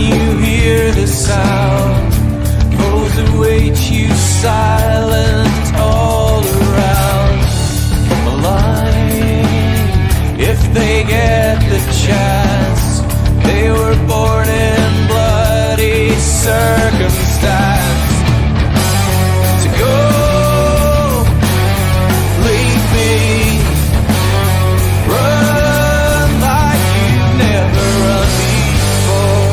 you hear the sound, those await you silent all around the line. If they get the chance, they were born in bloody circumstance. To go, leave me, run like you've never run before.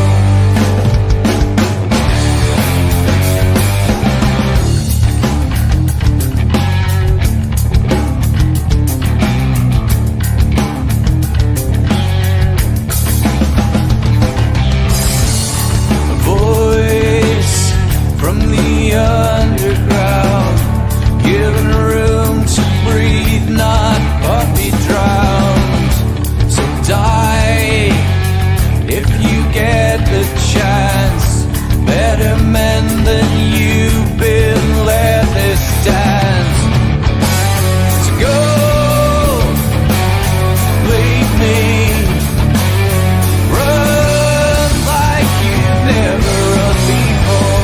A voice from the underground, given room to breathe, not but be drowned. So die if you get the chance. Better men than you've been, let this dance. So go, leave me, run like you've never run before.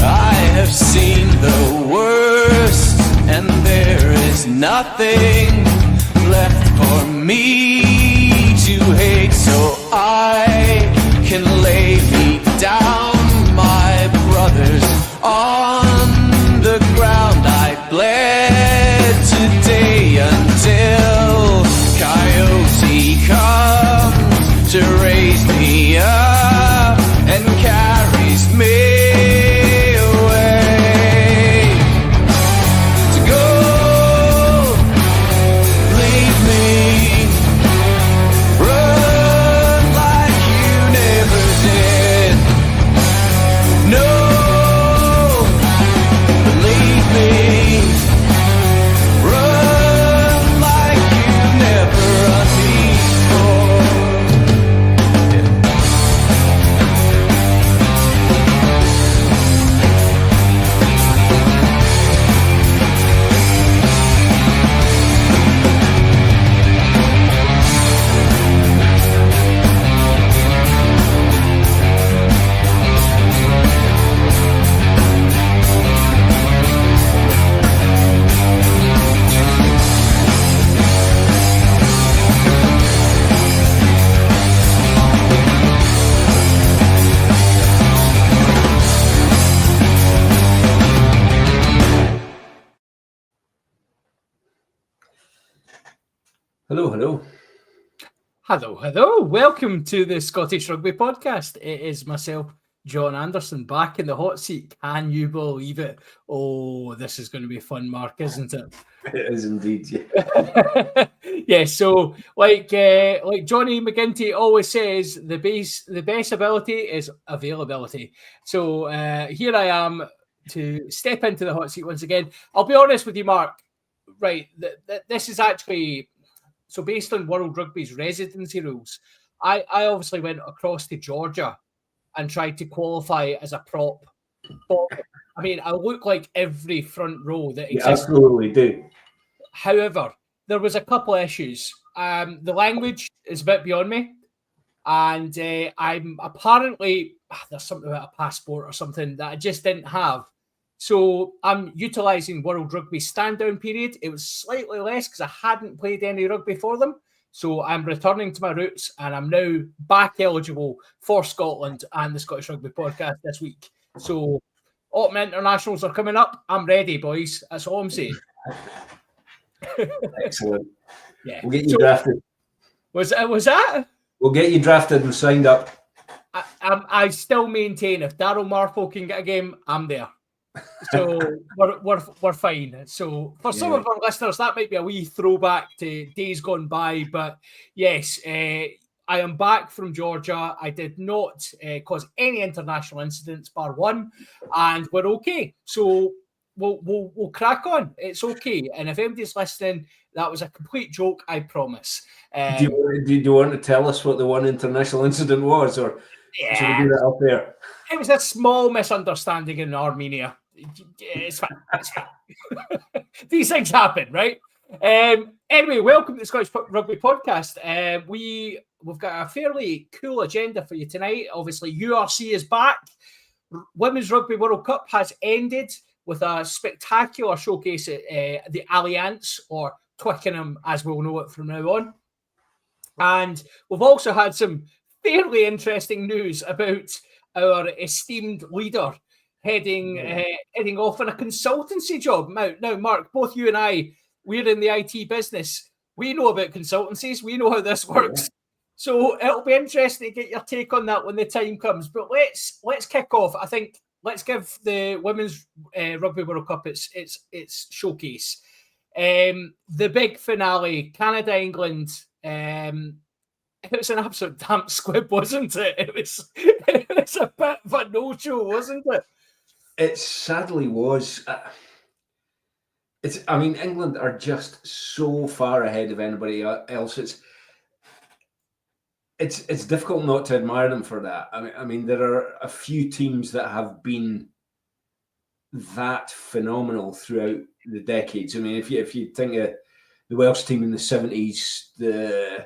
I have seen the worst, and there is nothing left for me to hate, so I can lay me down, my brothers, on the ground. I bled today until Coyote comes to raise me up and carries me away. To go, leave me, run like you never did. No, believe me, run like you never run before. Hello, hello. Hello, hello. Welcome to the Scottish Rugby Podcast. It is myself, John Anderson, back in the hot seat. Can you believe it? Oh, this is going to be fun, Mark, isn't it? It is indeed, yeah. Yeah, so like Johnny McGinty always says, the best ability is availability. So here I am to step into the hot seat once again. I'll be honest with you, Mark. Right, this is actually... So based on World Rugby's residency rules, I obviously went across to Georgia and tried to qualify as a prop. I mean, I look like every front row that You exists. absolutely do. However, there was a couple of issues. The language is a bit beyond me. And I'm apparently... there's something about a passport or something that I just didn't have. So I'm utilising World Rugby's stand-down period. It was slightly less because I hadn't played any rugby for them. So I'm returning to my roots and I'm now back eligible for Scotland and the Scottish Rugby Podcast this week. So Autumn Internationals are coming up. I'm ready, boys. That's all I'm saying. Excellent. Yeah. We'll get you drafted. Was that? We'll get you drafted and signed up. I still maintain if Daryl Marple can get a game, I'm there. So we're fine. So for some of our listeners, that might be a wee throwback to days gone by. But yes, I am back from Georgia. I did not cause any international incidents, bar one, and we're okay. So we'll crack on. It's okay. And if anybody's listening, that was a complete joke, I promise. Do you want to tell us what the one international incident was, or should we do that up there? It was a small misunderstanding in Armenia. It's fine. It's fine. These things happen, right? Anyway, welcome to the Scottish Rugby Podcast. We've got a fairly cool agenda for you tonight. Obviously, URC is back. Women's Rugby World Cup has ended with a spectacular showcase at the Allianz, or Twickenham as we'll know it from now on. And we've also had some fairly interesting news about our esteemed leader heading off on a consultancy job. Now, Mark, both you and I, we're in the IT business. We know about consultancies. We know how this works. So it'll be interesting to get your take on that when the time comes. But let's kick off. I think let's give the Women's Rugby World Cup its showcase. The big finale, Canada, England. It was an absolute damp squib, wasn't it? It was a bit of a no-show, wasn't it? It sadly was. England are just so far ahead of anybody else. It's difficult not to admire them for that. I mean, there are a few teams that have been that phenomenal throughout the decades. I mean, if you think of the Welsh team in the 70s, the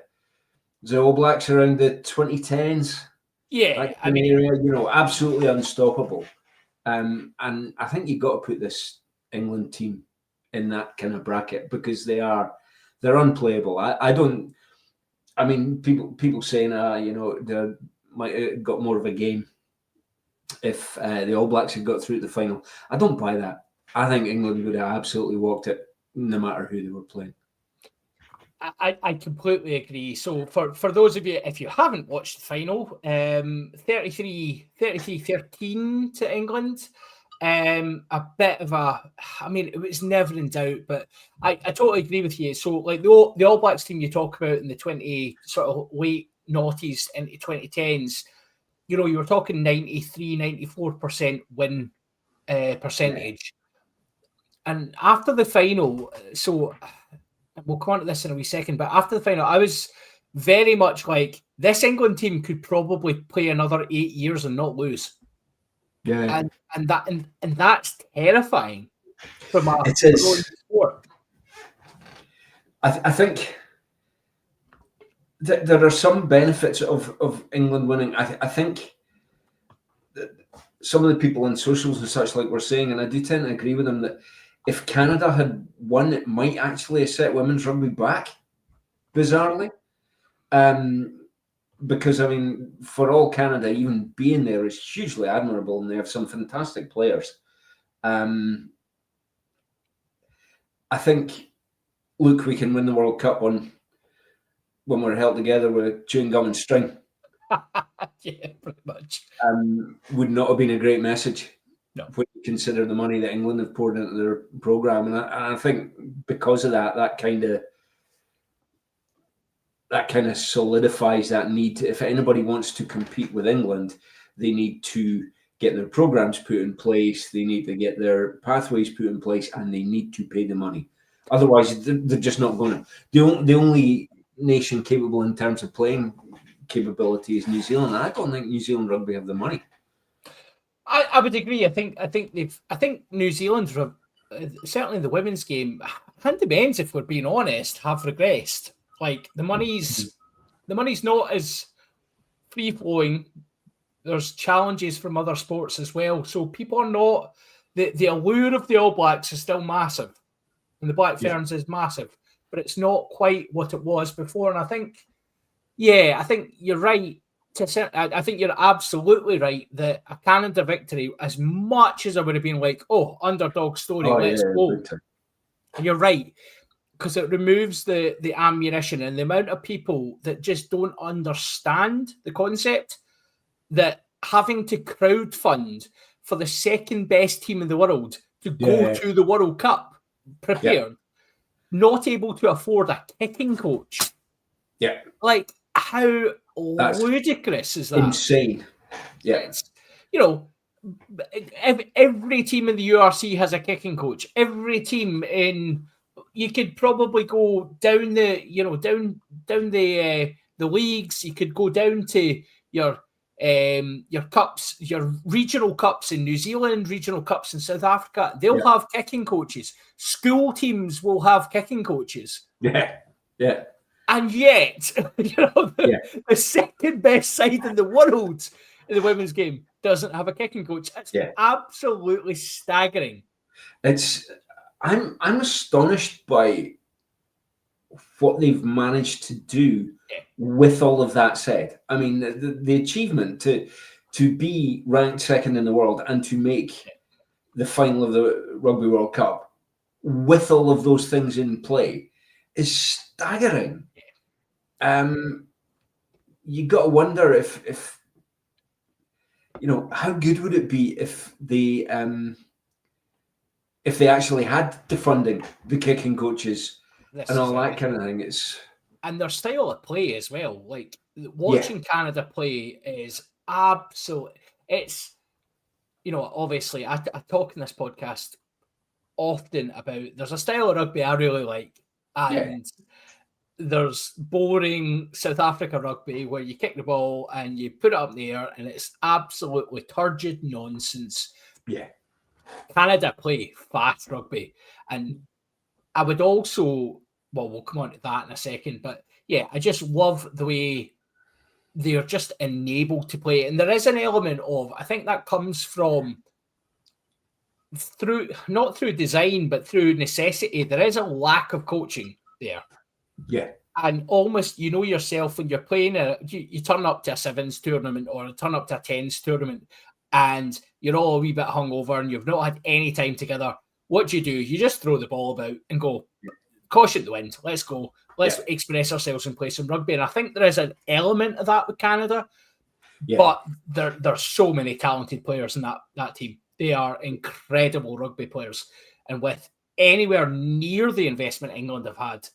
All Blacks around the 2010s, absolutely unstoppable. And I think you've got to put this England team in that kind of bracket because they're unplayable. People saying, they might have got more of a game if the All Blacks had got through to the final. I don't buy that. I think England would have absolutely walked it no matter who they were playing. I completely agree. So for those of you, if you haven't watched the final, 33-13 to England. A bit of it was never in doubt, but I totally agree with you. So like the All Blacks team you talk about in the 20 sort of late noughties into 2010s, you were talking 93-94% win percentage. And after the final, so we'll come on to this in a wee second, but after the final, I was very much like, this England team could probably play another 8 years and not lose. Yeah, and that's terrifying from a sport. I think that there are some benefits of England winning. I think that some of the people on socials and such like were saying, and I do tend to agree with them, that if Canada had won, it might actually have set women's rugby back, bizarrely. Because, for all Canada, even being there is hugely admirable, and they have some fantastic players. I think, look, we can win the World Cup when we're held together with chewing gum and string. Yeah, pretty much. Would not have been a great message. No. When you consider the money that England have poured into their programme. And I think because of that kind of solidifies that need to, if anybody wants to compete with England, they need to get their programs put in place, they need to get their pathways put in place, and they need to pay the money. Otherwise, they're just not going to. The only nation capable in terms of playing capability is New Zealand. I don't think New Zealand rugby have the money. I would agree. I think New Zealand, certainly in the women's game, and the men's, if we're being honest, have regressed. Like the money's not as free flowing. There's challenges from other sports as well. So people are not, the allure of the All Blacks is still massive, and the Black Ferns is massive, but it's not quite what it was before. And I think you're right. I think you're absolutely right that a Canada victory, as much as I would have been like, underdog story, let's go. And you're right, because it removes the ammunition and the amount of people that just don't understand the concept that having to crowdfund for the second best team in the world to go to the World Cup prepared, not able to afford a kicking coach. Yeah. Like, how ludicrous is that? Insane. Yeah. It's, every team in the URC has a kicking coach. Every team you could probably go down the leagues. You could go down to your your cups, your regional cups in New Zealand, regional cups in South Africa, they'll have kicking coaches. School teams will have kicking coaches. Yeah. And yet, the second best side in the world in the women's game doesn't have a kicking coach. It's absolutely staggering. I'm astonished by what they've managed to do with all of that said. I mean, the achievement to be ranked second in the world and to make the final of the Rugby World Cup with all of those things in play is staggering. You got to wonder if how good would it be if they actually had the funding, the kicking coaches, and all that kind of thing. And their style of play as well. Like watching Canada play is absolute. It's obviously I talk in this podcast often about there's a style of rugby I really like, and there's boring South Africa rugby where you kick the ball and you put it up in the air and it's absolutely turgid nonsense. Yeah. Canada play fast rugby. And I would also, we'll come on to that in a second, but I just love the way they're just enabled to play. And there is an element of, I think that comes from not through design, but through necessity. There is a lack of coaching there. Yeah. And almost, yourself when you're playing, you turn up to a sevens tournament or turn up to a tens tournament and you're all a wee bit hungover and you've not had any time together. What do? You just throw the ball about and go, caution the wind, let's go. Let's express ourselves and play some rugby. And I think there is an element of that with Canada, but there's so many talented players in that team. They are incredible rugby players. And with anywhere near the investment England have had,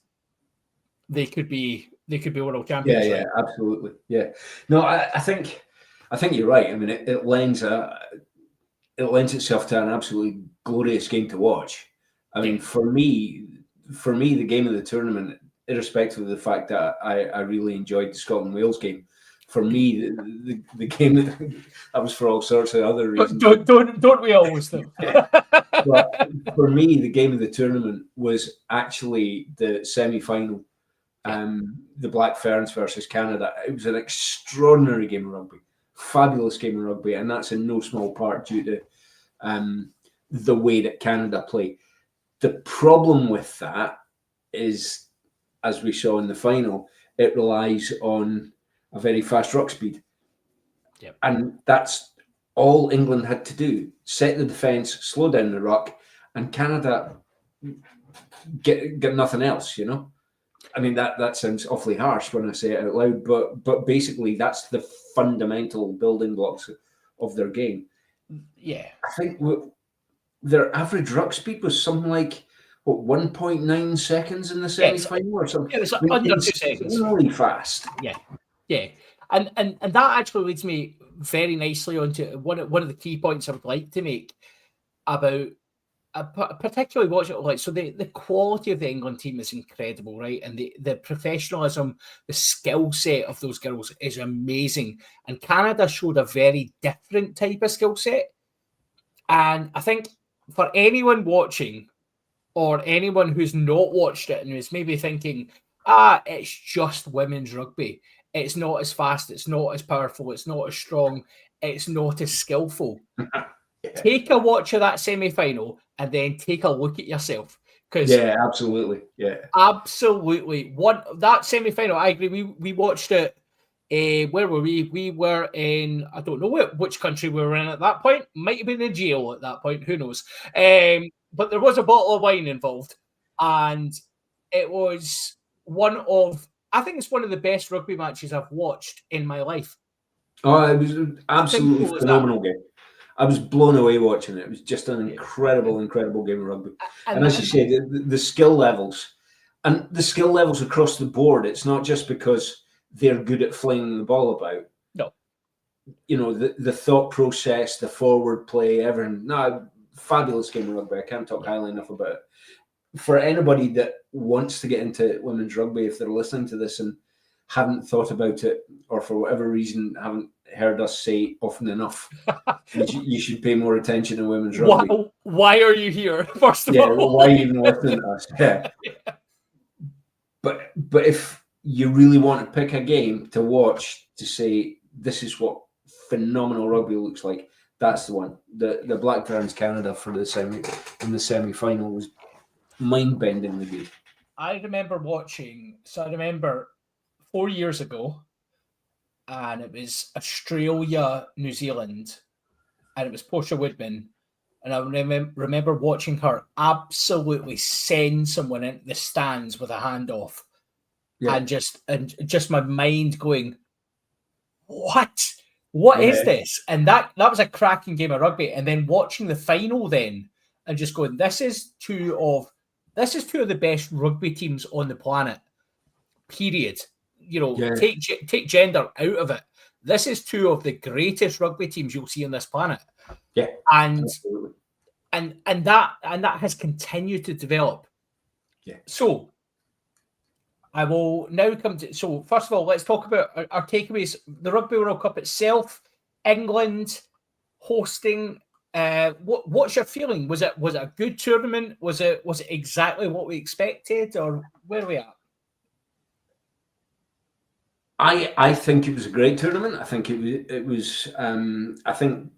they could be world champions. Yeah, absolutely. Yeah. No, I think you're right. I mean, it lends itself to an absolutely glorious game to watch. I mean, for me, the game of the tournament, irrespective of the fact that I really enjoyed the Scotland-Wales game, for me, the game that was for all sorts of other reasons. Don't we always though? But for me, the game of the tournament was actually the semi-final. The Black Ferns versus Canada. It was an extraordinary game of rugby, fabulous game of rugby, and that's in no small part due to the way that Canada play. The problem with that is, as we saw in the final, it relies on a very fast ruck speed. Yep. And that's all England had to do. Set the defence, slow down the ruck, and Canada get nothing else, I mean, that sounds awfully harsh when I say it out loud, but basically that's the fundamental building blocks of their game. Yeah. I think their average ruck speed was something like, 1.9 seconds in the semi-final or something? It was under 2 seconds. Really fast. Yeah. And that actually leads me very nicely onto one of the key points I would like to make about particularly watching it. So the quality of the England team is incredible, right? And the professionalism, the skill set of those girls is amazing. And Canada showed a very different type of skill set. And I think for anyone watching or anyone who's not watched it and is maybe thinking, it's just women's rugby. It's not as fast, it's not as powerful, it's not as strong, it's not as skillful. Take a watch of that semi-final and then take a look at yourself. Absolutely. Yeah. Absolutely. That semi-final, I agree. We watched it. Where were we? We were in, I don't know which country we were in at that point. Might have been in jail at that point. Who knows? But there was a bottle of wine involved. And it was I think it's one of the best rugby matches I've watched in my life. Oh, it was an absolutely phenomenal game. I was blown away watching it. It was just an incredible game of rugby. And as you say, the skill levels, and the skill levels across the board, it's not just because they're good at flinging the ball about. No. The thought process, the forward play, everything. No, fabulous game of rugby. I can't talk highly enough about it. For anybody that wants to get into women's rugby, if they're listening to this and haven't thought about it, or for whatever reason haven't heard us say often enough. You should pay more attention to women's rugby. Why are you here? First of all, why even listening to us? Yeah. But if you really want to pick a game to watch to say this is what phenomenal rugby looks like, that's the one. The Black Ferns Canada for the semi-final was mind-bendingly good. I remember watching. So I remember 4 years ago, and it was Australia, New Zealand, and it was Portia Woodman. And I remember watching her absolutely send someone into the stands with a handoff, and just my mind going, "What? What is this?" And that was a cracking game of rugby. And then watching the final, then, and just going, "This is two of the best rugby teams on the planet. Period. Take gender out of it. This is two of the greatest rugby teams you'll see on this planet." Yeah, and absolutely. and that has continued to develop. Yeah. So I will now come to. So first of all, let's talk about our takeaways. The Rugby World Cup itself, England hosting. What's your feeling? Was it a good tournament? Was it exactly what we expected, or where are we at? I think it was a great tournament. I think it was. I think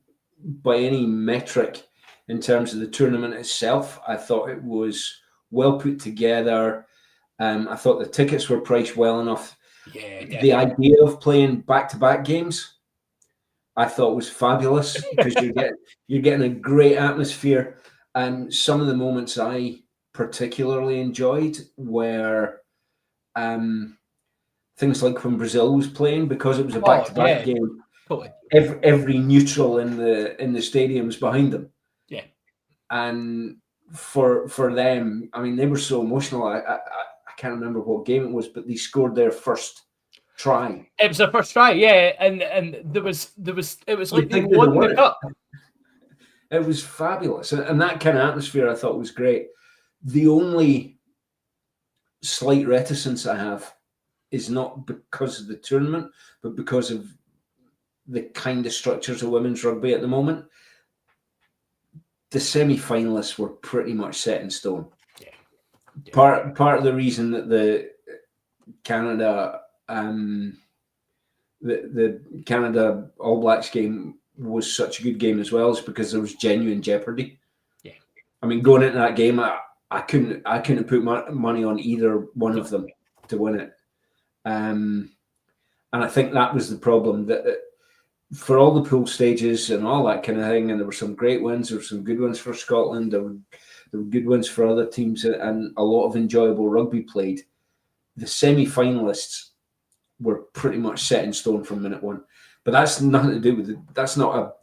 by any metric, in terms of the tournament itself, I thought it was well put together. I thought the tickets were priced well enough. Yeah, definitely. The idea of playing back-to-back games, I thought was fabulous because you're getting a great atmosphere. And some of the moments I particularly enjoyed were things like when Brazil was playing, because it was a back-to-back game. Totally. Every neutral in the stadium was behind them. Yeah. And for them, I mean, they were so emotional. I can't remember what game it was, but they scored their first try. It was their first try, yeah, and it was like they won the cup. It was fabulous, and that kind of atmosphere I thought was great. The only slight reticence I have is not because of the tournament, but because of the kind of structures of women's rugby at the moment. The semi-finalists were pretty much set in stone. Yeah. Part of the reason that the Canada the Canada All Blacks game was such a good game as well is because there was genuine jeopardy. Yeah. I mean, going into that game, I couldn't put money on either one of them to win it. And I think that was the problem, that for all the pool stages and all that kind of thing, and there were some great wins, there were some good ones for Scotland, there were good ones for other teams, and a lot of enjoyable rugby played. The semi-finalists were pretty much set in stone from minute one. But that's nothing to do with it. That's not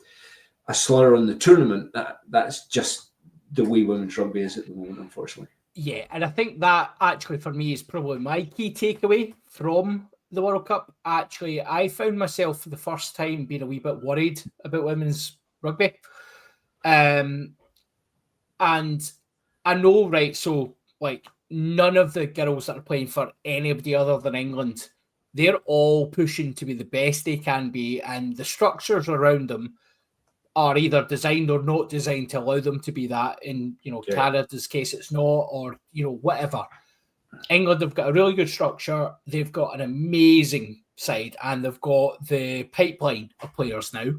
a slur on the tournament. That's just the way women's rugby is at the moment, unfortunately. Yeah, and I think that actually for me is probably my key takeaway from the World Cup. Actually, I found myself for the first time being a wee bit worried about women's rugby. And I know, right, so like none of the girls that are playing for anybody other than England, they're all pushing to be the best they can be, and the structures around them are either designed or not designed to allow them to be that. In Canada's case, it's not, or whatever. England have got a really good structure. They've got an amazing side, and they've got the pipeline of players now.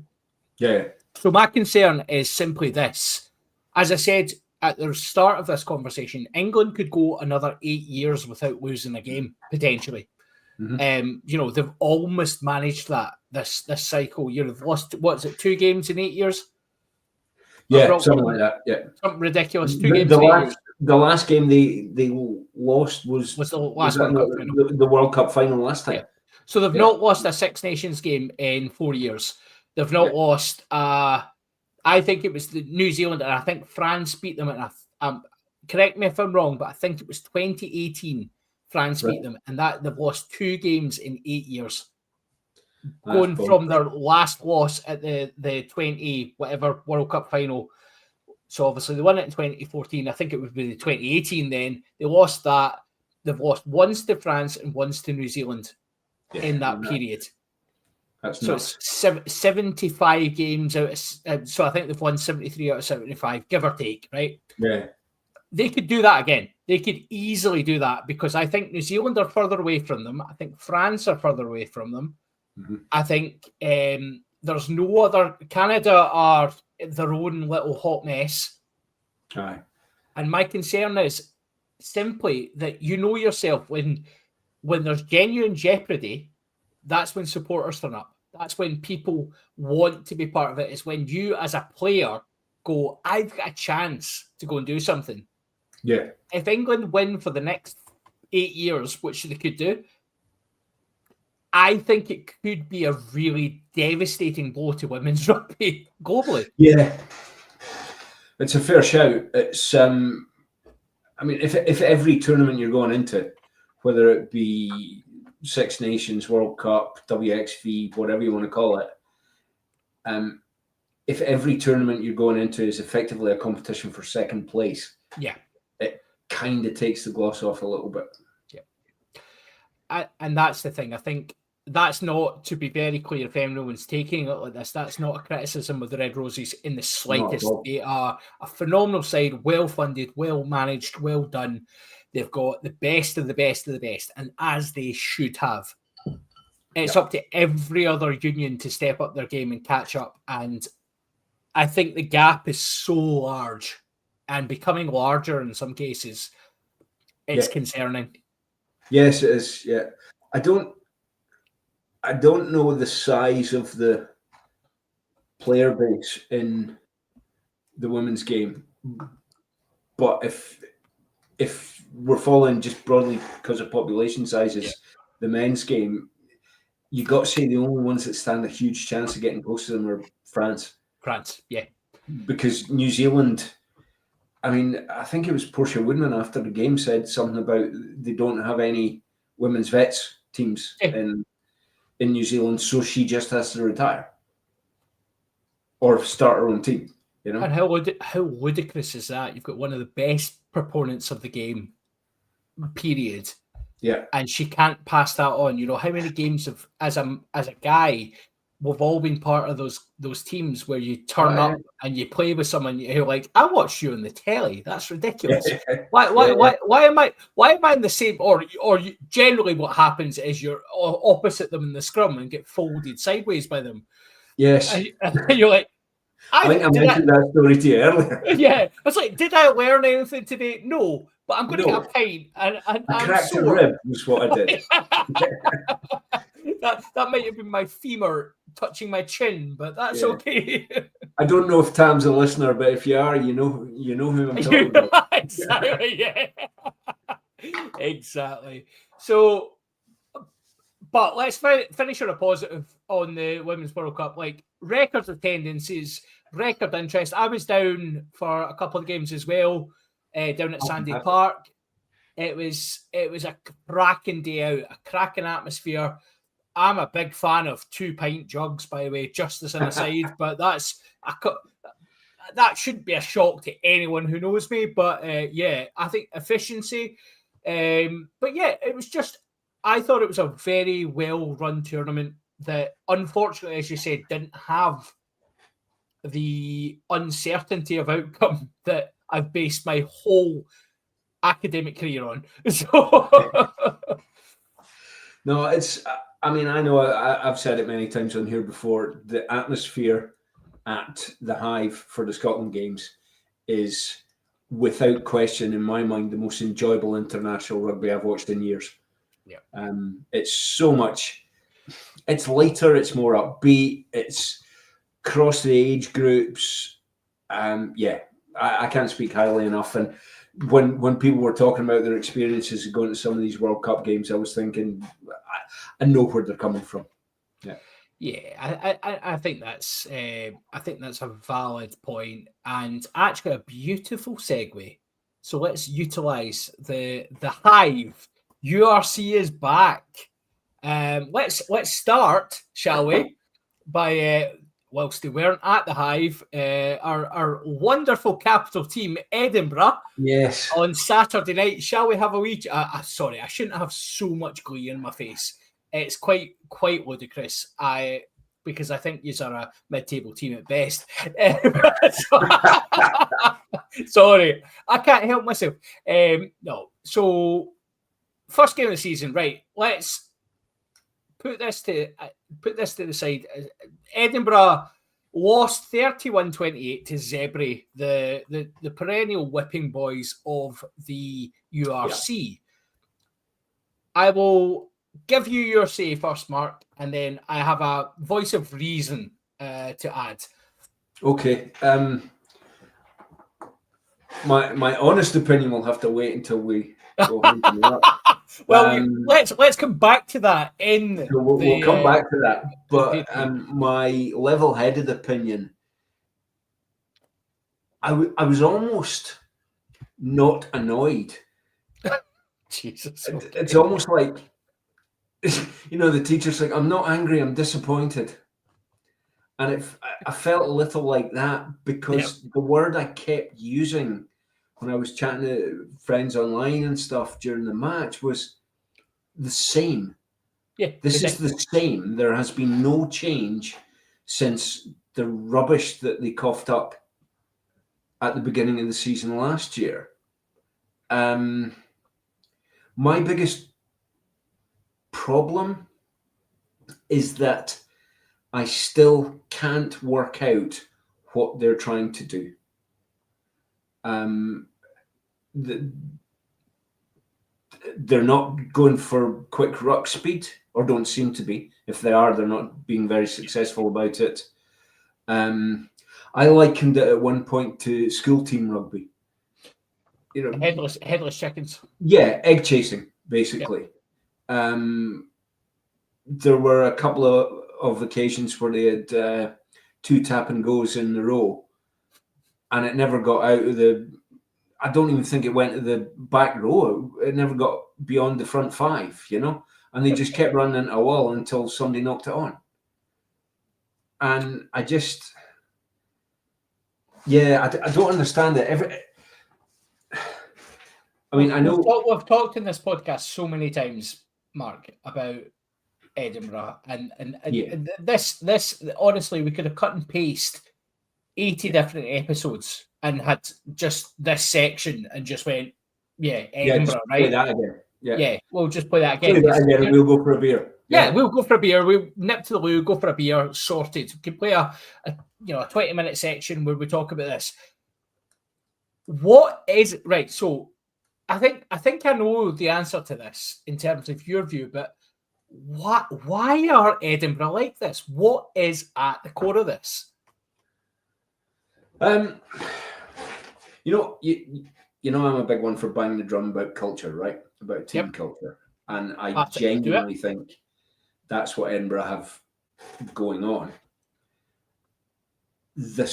Yeah. So my concern is simply this. As I said at the start of this conversation, England could go another 8 years without losing a game, potentially. Mm-hmm. They've almost managed that this cycle. They've lost, 2 games in 8 years? Yeah, something like that. Yeah, something ridiculous. 2 games in 8 years. The last game they lost was the last World Cup final. The World Cup final last time. Yeah. So they've not lost a Six Nations game in 4 years. They've not lost. I think it was the New Zealand, and I think France beat them. And correct me if I'm wrong, but I think it was 2018. France beat them, and that they've lost 2 games in 8 years. Going from their last loss at the 20 whatever World Cup final. So obviously they won it in 2014. I think it would be the 2018 then. They lost that. They've lost once to France and once to New Zealand in that period. That's So nuts. it's 75 games out of, so I think they've won 73 out of 75, give or take, right? Yeah. They could do that again. They could easily do that because I think New Zealand are further away from them. I think France are further away from them. Mm-hmm. I think there's no other. Canada are their own little hot mess. Aye. And my concern is simply that you know yourself when there's genuine jeopardy, that's when supporters turn up. That's when people want to be part of it. It's when you as a player go, I've got a chance to go and do something. Yeah. If England win for the next 8 years, which they could do, I think it could be a really devastating blow to women's rugby globally. Yeah. It's a fair shout. It's I mean, if every tournament you're going into, whether it be Six Nations, World Cup, WXV, whatever you want to call it, if every tournament you're going into is effectively a competition for second place, yeah, it kind of takes the gloss off a little bit. Yeah, and that's the thing. I think that's not, to be very clear, if anyone's taking it like this, that's not a criticism of the Red Roses in the slightest. They are a phenomenal side, well funded, well managed, well done. They've got the best of the best of the best, and as they should have. It's up to every other union to step up their game and catch up. And I think the gap is so large and becoming larger in some cases. It's concerning. Yes, it is. Yeah. I don't know the size of the player base in the women's game, but if we're following just broadly because of population sizes, the men's game, you got to say the only ones that stand a huge chance of getting close to them are France. France, yeah. Because New Zealand, I mean, I think it was Portia Woodman after the game said something about they don't have any women's vets teams in New Zealand, so she just has to retire or start her own team. You know, and how ludicrous is that? You've got one of the best proponents of the game, period. Yeah, and she can't pass that on. You know, how many games of as a guy, we've all been part of those teams where you turn up and you play with someone you're like, I watched you on the telly. That's ridiculous. Why am I in the same? Or you, generally, what happens is you're opposite them in the scrum and get folded sideways by them. Yes, and you're like, I think I mentioned that story to you earlier. Yeah, I was like, did I learn anything today? No, but I'm going to get a pint and I cracked a rib was what I did. that might have been my femur touching my chin, but that's okay. I don't know if Tam's a listener, but if you are, you know who I'm talking about. Exactly, yeah. Exactly. So, but let's finish on a positive on the Women's World Cup. Like, record attendances, record interest. I was down for a couple of games as well, down at Sandy Park. It was a cracking day out, a cracking atmosphere. I'm a big fan of 2-pint jugs, by the way, just as an aside, but that shouldn't be a shock to anyone who knows me. But I think efficiency. But yeah, it was just, I thought it was a very well-run tournament that, unfortunately, as you said, didn't have the uncertainty of outcome that I've based my whole academic career on. So, no, it's. I mean, I know I've said it many times on here before. The atmosphere at the Hive for the Scotland games is, without question, in my mind, the most enjoyable international rugby I've watched in years. Yeah, it's so much. It's lighter. It's more upbeat. It's across the age groups. I can't speak highly enough. And when people were talking about their experiences of going to some of these World Cup games, I was thinking, I know where they're coming from. Yeah, I think that's a valid point, and actually a beautiful segue. So let's utilize the Hive. URC is back. Let's start, shall we, by whilst they weren't at the Hive, our wonderful capital team, Edinburgh. Yes. On Saturday night, shall we have a wee? Sorry, I shouldn't have so much glee in my face. it's quite ludicrous. Because I think you are a mid-table team at best. Sorry, I can't help myself. No, so first game of the season, right? Let's put this to the side. Edinburgh lost 31-28 to Zebre, the perennial whipping boys of the URC. Yeah. I will give you your say first, Mark, and then I have a voice of reason to add. Okay. My honest opinion will have to wait until we go up. Well, let's come back to that we'll come back to that. But my level-headed opinion, I was almost not annoyed. Jesus, okay. It's almost like, the teacher's like, I'm not angry, I'm disappointed. And I felt a little like that because the word I kept using when I was chatting to friends online and stuff during the match was the same. Yeah, this is the same. There has been no change since the rubbish that they coughed up at the beginning of the season last year. My biggest problem is that I still can't work out what they're trying to do. They're not going for quick ruck speed, or don't seem to be. If they are, they're not being very successful about it. I likened it at one point to school team rugby. Headless chickens. Yeah, egg chasing, basically. Yep. There were a couple of occasions where they had 2 tap and goes in a row, and it never got out of I don't even think it went to the back row. It never got beyond the front 5, and they just kept running into a wall until somebody knocked it on. And I just, I don't understand it. I mean, I know we've talked in this podcast so many times, Mark, about Edinburgh, and this honestly, we could have cut and paste 80 different episodes and had just this section and just went, Edinburgh, right? Play that again. Yeah, we'll just play that again. Play that again and we'll go for a beer. Yeah, we'll go for a beer. We'll nip to the loo, go for a beer, sorted. We can play a 20-minute section where we talk about this. What is right? So I think I know the answer to this in terms of your view, but why are Edinburgh like this? What is at the core of this? I'm a big one for banging the drum about culture, right? About team culture. And I genuinely think that's what Edinburgh have going on. The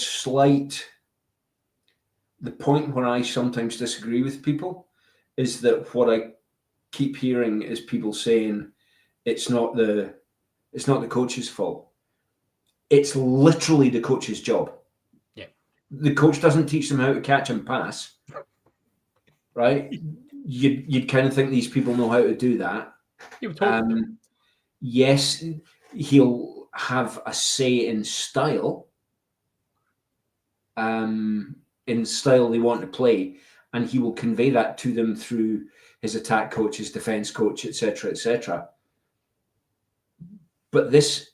point where I sometimes disagree with people is that what I keep hearing is people saying it's not the coach's fault. It's literally the coach's job. Yeah. The coach doesn't teach them how to catch and pass, right? You'd kind of think these people know how to do that. Yes, he'll have a say in style, in style they want to play, and he will convey that to them through his attack coach, his defense coach, etc., etc. But this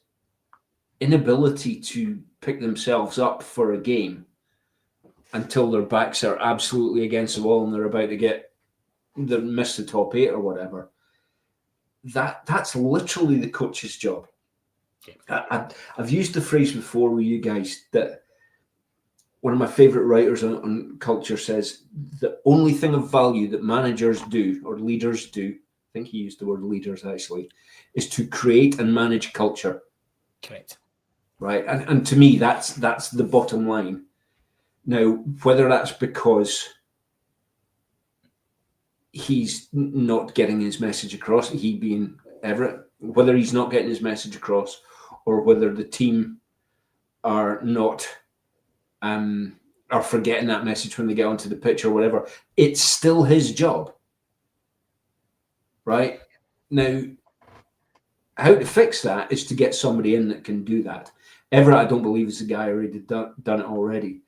inability to pick themselves up for a game until their backs are absolutely against the wall and they're about to miss the top 8 or whatever, that's literally the coach's job. I've used the phrase before with you guys that one of my favorite writers on culture says the only thing of value that managers do or leaders do, I think he used the word leaders actually, is to create and manage culture. Correct. Right. And to me, that's the bottom line. Now, whether that's because he's not getting his message across, he being Everett, whether he's not getting his message across or whether the team are not are forgetting that message when they get onto the pitch or whatever, it's still his job. Right? Now, how to fix that is to get somebody in that can do that. Everett, I don't believe, is the guy already done it already.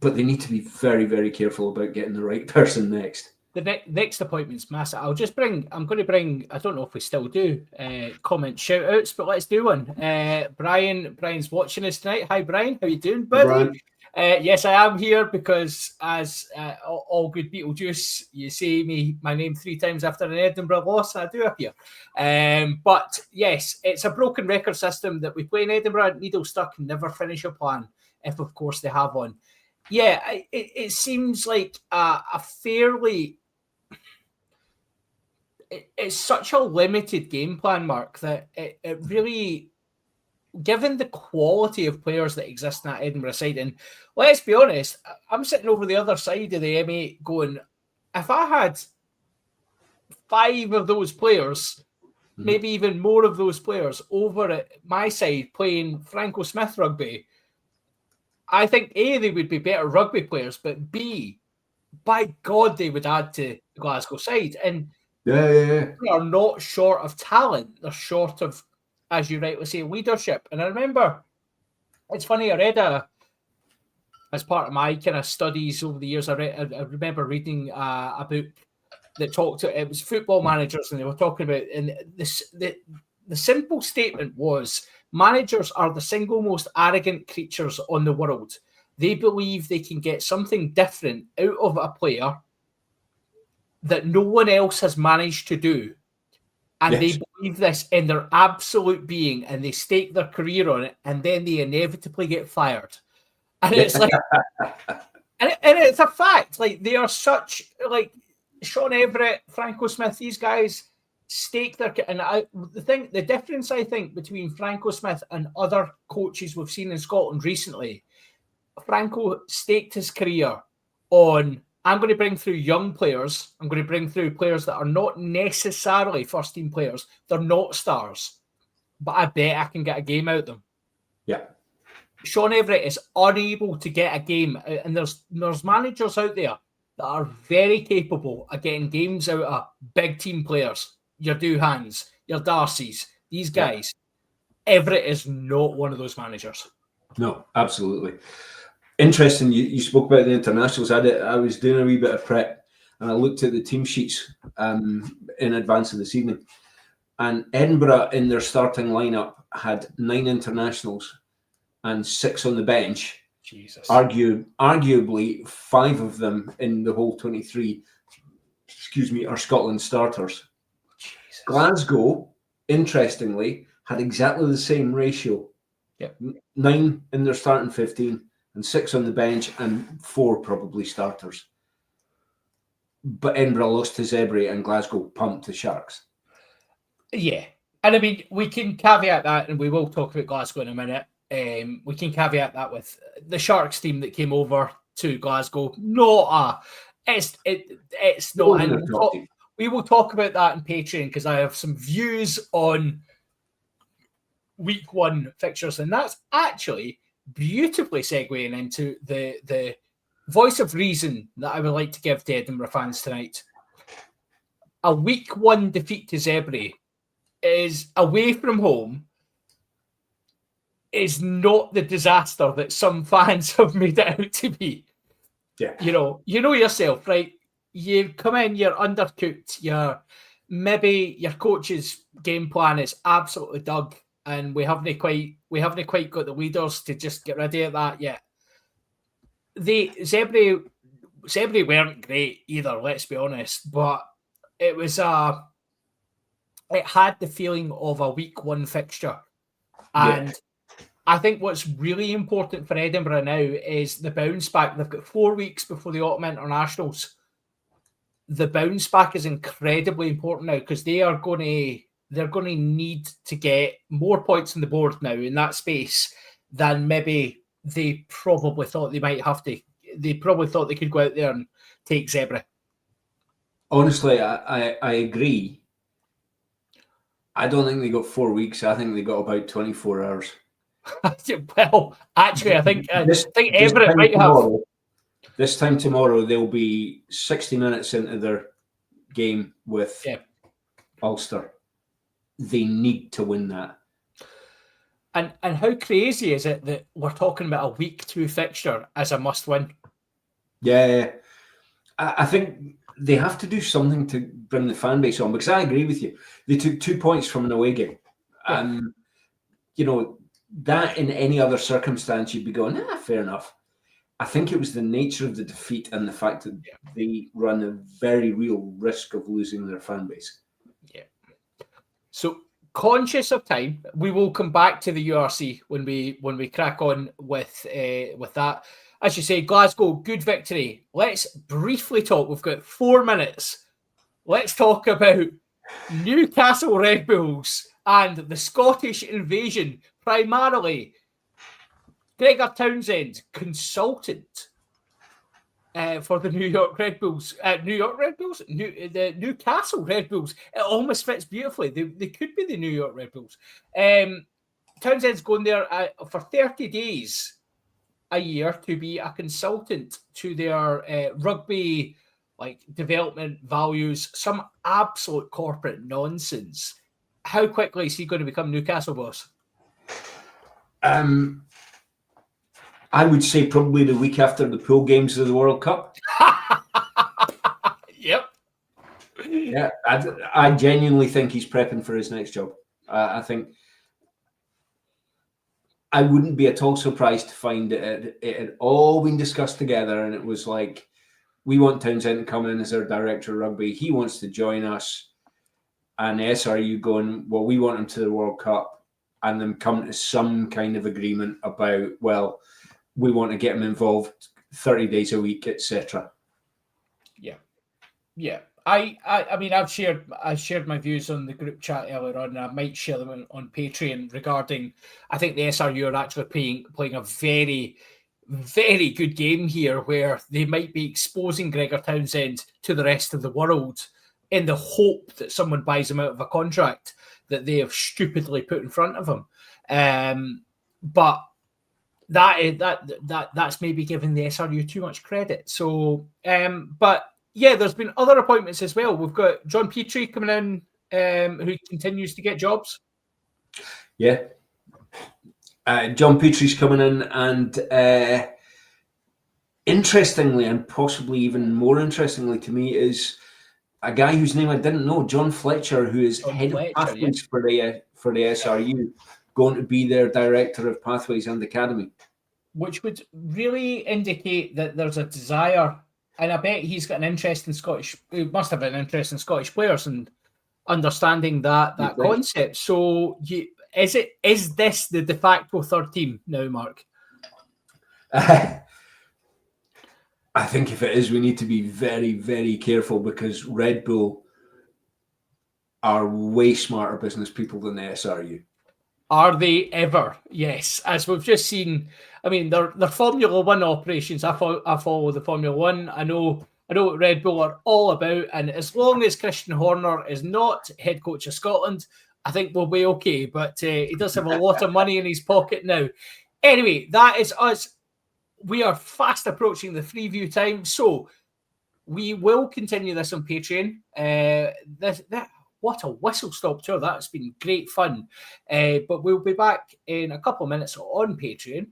But they need to be very, very careful about getting the right person next. The next appointment's massive. I'm going to bring, I don't know if we still do, comment shout outs, but let's do one. Brian's watching us tonight. Hi, Brian. How you doing, buddy? Yes, I am here because, as all good Beetlejuice, you say my name 3 times after an Edinburgh loss, and I do appear. But yes, it's a broken record system that we play in Edinburgh, needle stuck, and never finish a plan, if of course they have one. Yeah, it seems like a fairly... It's such a limited game plan, Mark, that it really... Given the quality of players that exist in that Edinburgh side, and let's be honest, I'm sitting over the other side of the M8 going, if I had 5 of those players, maybe even more of those players over at my side playing Franco Smith rugby, I think A, they would be better rugby players, but B, by God, they would add to the Glasgow side. And they are not short of talent. They're short of, as you rightly say, leadership. And I remember, it's funny, I read as part of my kind of studies over the years, I remember reading a book that talked to, it was football managers, and they were talking about, and the simple statement was, managers are the single most arrogant creatures on the world. They believe they can get something different out of a player that no one else has managed to do. And they believe this in their absolute being, and they stake their career on it, and then they inevitably get fired. And it's like, and it's a fact. Like, they are such, like, Sean Everett, Franco Smith, these guys stake their, and the difference I think between Franco Smith and other coaches we've seen in Scotland recently, Franco staked his career on, I'm going to bring through young players. I'm going to bring through players that are not necessarily first team players. They're not stars, but I bet I can get a game out of them. Yeah. Sean Everett is unable to get a game, and there's managers out there that are very capable of getting games out of big team players. Your Duhans, your Darcys, these guys. Yeah. Everett is not one of those managers. No, absolutely. Interesting. You spoke about the internationals. I was doing a wee bit of prep, and I looked at the team sheets in advance of this evening. And Edinburgh, in their starting lineup, had 9 internationals and 6 on the bench. Jesus. Arguably, 5 of them in the whole 23, are Scotland starters. Jesus. Glasgow, interestingly, had exactly the same ratio. Yep. 9 in their starting 15 and 6 on the bench and 4 probably starters. But Edinburgh lost to Zebre and Glasgow pumped the Sharks. Yeah. And I mean, we can caveat that, and we will talk about Glasgow in a minute. We can caveat that with the Sharks team that came over to Glasgow. It's not. And we will talk about that in Patreon, because I have some views on week 1 fixtures, and that's actually beautifully segueing into the voice of reason that I would like to give to Edinburgh fans tonight. A week 1 defeat to Zebre is away from home. Is not the disaster that some fans have made it out to be. Yeah. You know yourself, right? You come in, you're undercooked, maybe your coach's game plan is absolutely dug, and we haven't quite got the leaders to just get ready at that yet. The Zebre weren't great either, let's be honest, but it had the feeling of a week 1 fixture. And I think what's really important for Edinburgh now is the bounce back. They've got 4 weeks before the autumn internationals. The bounce back is incredibly important now, because they're going to need to get more points on the board now in that space than maybe they probably thought they might have to. They probably thought they could go out there and take Zebre. Honestly, I agree. I don't think they got 4 weeks. I think they got about 24 hours. Well, actually, I think Everett might have. This time tomorrow, they'll be 60 minutes into their game with Ulster. they need to win that. And how crazy is it that we're talking about a week 2 fixture as a must-win? Yeah, I think they have to do something to bring the fan base on, because I agree with you. They took 2 points from an away game. Yeah. You know, that in any other circumstance, you'd be going, fair enough. I think it was the nature of the defeat and the fact that they run a very real risk of losing their fan base. Yeah. So, conscious of time, we will come back to the URC when we crack on with that. As you say, Glasgow, good victory. Let's briefly talk. We've got 4 minutes. Let's talk about Newcastle Red Bulls and the Scottish invasion. Primarily, Gregor Townsend, consultant for the New York Red Bulls. The Newcastle Red Bulls. It almost fits beautifully. They could be the New York Red Bulls. Townsend's going there for 30 days a year to be a consultant to their rugby development values, some absolute corporate nonsense. How quickly is he going to become Newcastle boss? I would say probably the week after the pool games of the World Cup. Yep. Yeah, I genuinely think he's prepping for his next job. I think I wouldn't be at all surprised to find it had all been discussed together, and it was like, we want Townsend to come in as our director of rugby. He wants to join us, and SRU going, well, we want him to the World Cup, and them come to some kind of agreement about, well, we want to get him involved 30 days a week, etc. Yeah. I mean, I shared my views on the group chat earlier on, and I might share them on Patreon regarding. I think the SRU are actually playing a very, very good game here, where they might be exposing Gregor Townsend to the rest of the world in the hope that someone buys him out of a contract that they have stupidly put in front of him. But that's maybe giving the SRU too much credit. So, but yeah, there's been other appointments as well. We've got John Petrie coming in, who continues to get jobs. Yeah. John Petrie's coming in, and interestingly, and possibly even more interestingly to me, is a guy whose name I didn't know, John Fletcher, who is head of pathways for the SRU, going to be their director of pathways and academy. Which would really indicate that there's a desire, and I bet he's got an interest in he must have an interest in Scottish players and understanding that concept. So is this the de facto third team now, Mark? I think if it is, we need to be very, very careful, because Red Bull are way smarter business people than the SRU. Are they ever? Yes, as we've just seen. I mean, they're Formula One operations. I follow the Formula One. I know what Red Bull are all about, and as long as Christian Horner is not head coach of Scotland, I think we'll be okay. But he does have a lot of money in his pocket now. Anyway, that is us. We are fast approaching the Freeview time, so we will continue this on Patreon. What a whistle-stop tour. That's been great fun. But we'll be back in a couple of minutes on Patreon.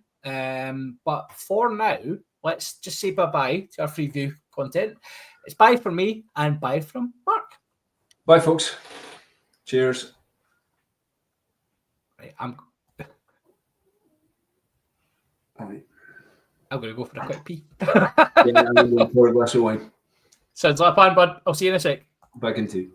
But for now, let's just say bye-bye to our Freeview content. It's bye from me and bye from Mark. Bye, folks. Cheers. Right, I'm All right. going to go for a quick pee. Yeah, I'm going to pour a glass of wine. Sounds like a plan, bud. I'll see you in a sec. Back in 2.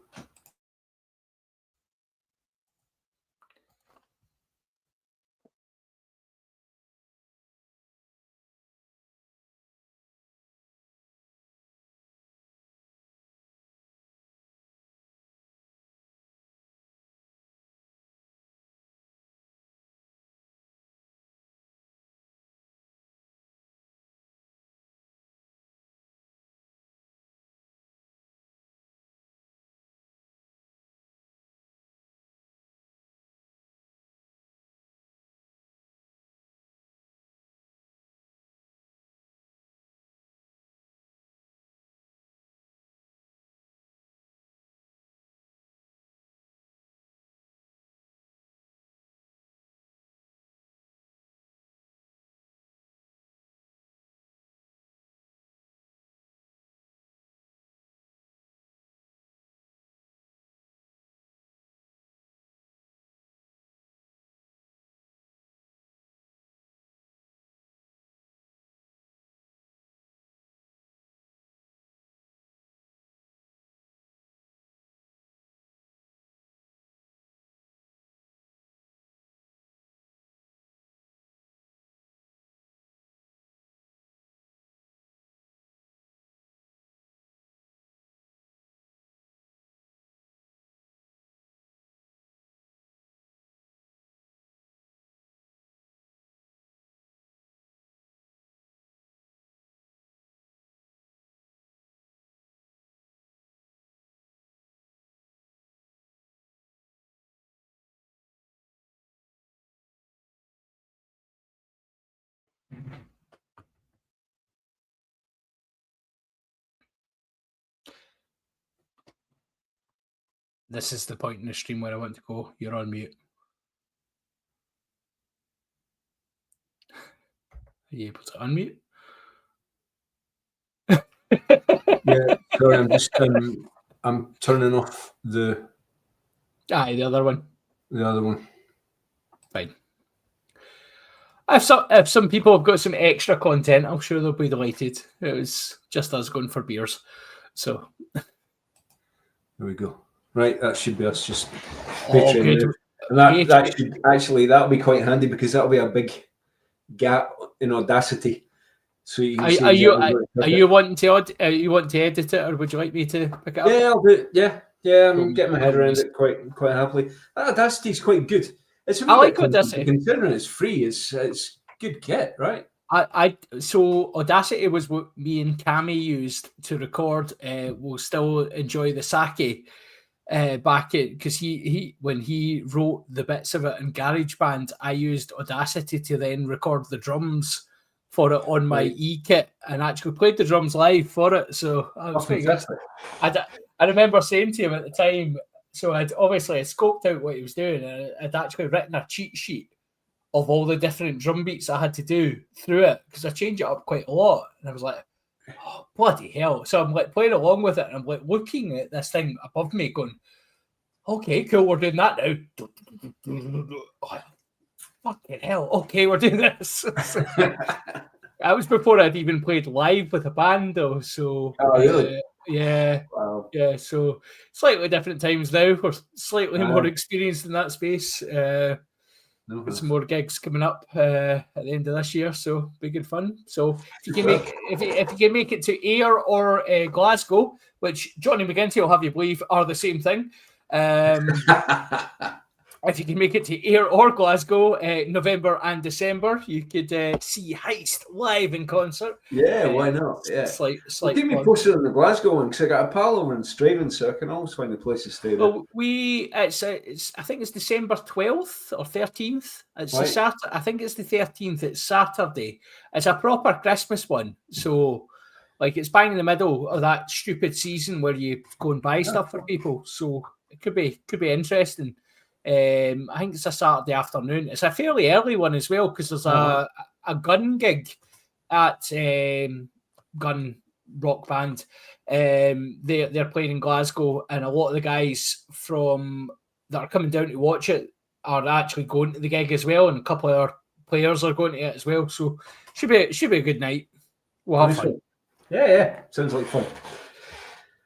This is the point in the stream where I want to go. You're on mute. Are you able to unmute? Yeah, sorry, I'm just I'm turning off the The other one. Fine. If some people have got some extra content, I'm sure they'll be delighted. It was just us going for beers. So there we go. Right, that should be us just good. Patreon. And that should actually, that'll be quite handy because that'll be a big gap in Audacity. So you can are you wanting to edit it, or would you like me to pick it up? Yeah, I'll do it. Yeah, I'm getting my head around it quite happily. Audacity's quite good. It's a I like bit Audacity. considering it's free. It's good kit, right? So Audacity was what me and Cammy used to record. We'll still enjoy the sake back in, because he when he wrote the bits of it in GarageBand, I used Audacity to then record the drums for it on my e-kit and actually played the drums live for it. So I was fantastic. I remember saying to him at the time, so I scoped out what he was doing, and I'd actually written a cheat sheet of all the different drum beats I had to do through it, because I change it up quite a lot. And I was like, oh, bloody hell. So I'm like playing along with it, and I'm like looking at this thing above me going, okay, cool, we're doing that now. Oh, fucking hell. Okay, we're doing this. That was before I'd even played live with a band, though. So, oh, really? Yeah. Wow. Yeah. So, slightly different times now. We're slightly more experienced in that space. Got some more gigs coming up at the end of this year, so be good fun. So, if you can make it to Ayr or Glasgow, which Johnny McGinty will have you believe are the same thing. If you can make it to Ayr or Glasgow, November and December, you could see Heist live in concert. Yeah, why not? Yeah. Keep me posted on the Glasgow one, because I got a pal over in Straven, so I can always find a place to stay there. Well, I think it's December 12th or 13th. It's a Saturday. I think it's the 13th. It's Saturday. It's a proper Christmas one. So, like, it's bang in the middle of that stupid season where you go and buy stuff for people. So it could be interesting. I think it's a Saturday afternoon. It's a fairly early one as well, because there's a gun gig at Gun Rock Band. They're playing in Glasgow, and a lot of the guys that are coming down to watch it are actually going to the gig as well, and a couple of our players are going to it as well. So should be a good night. We'll have fun. Yeah, sounds like fun.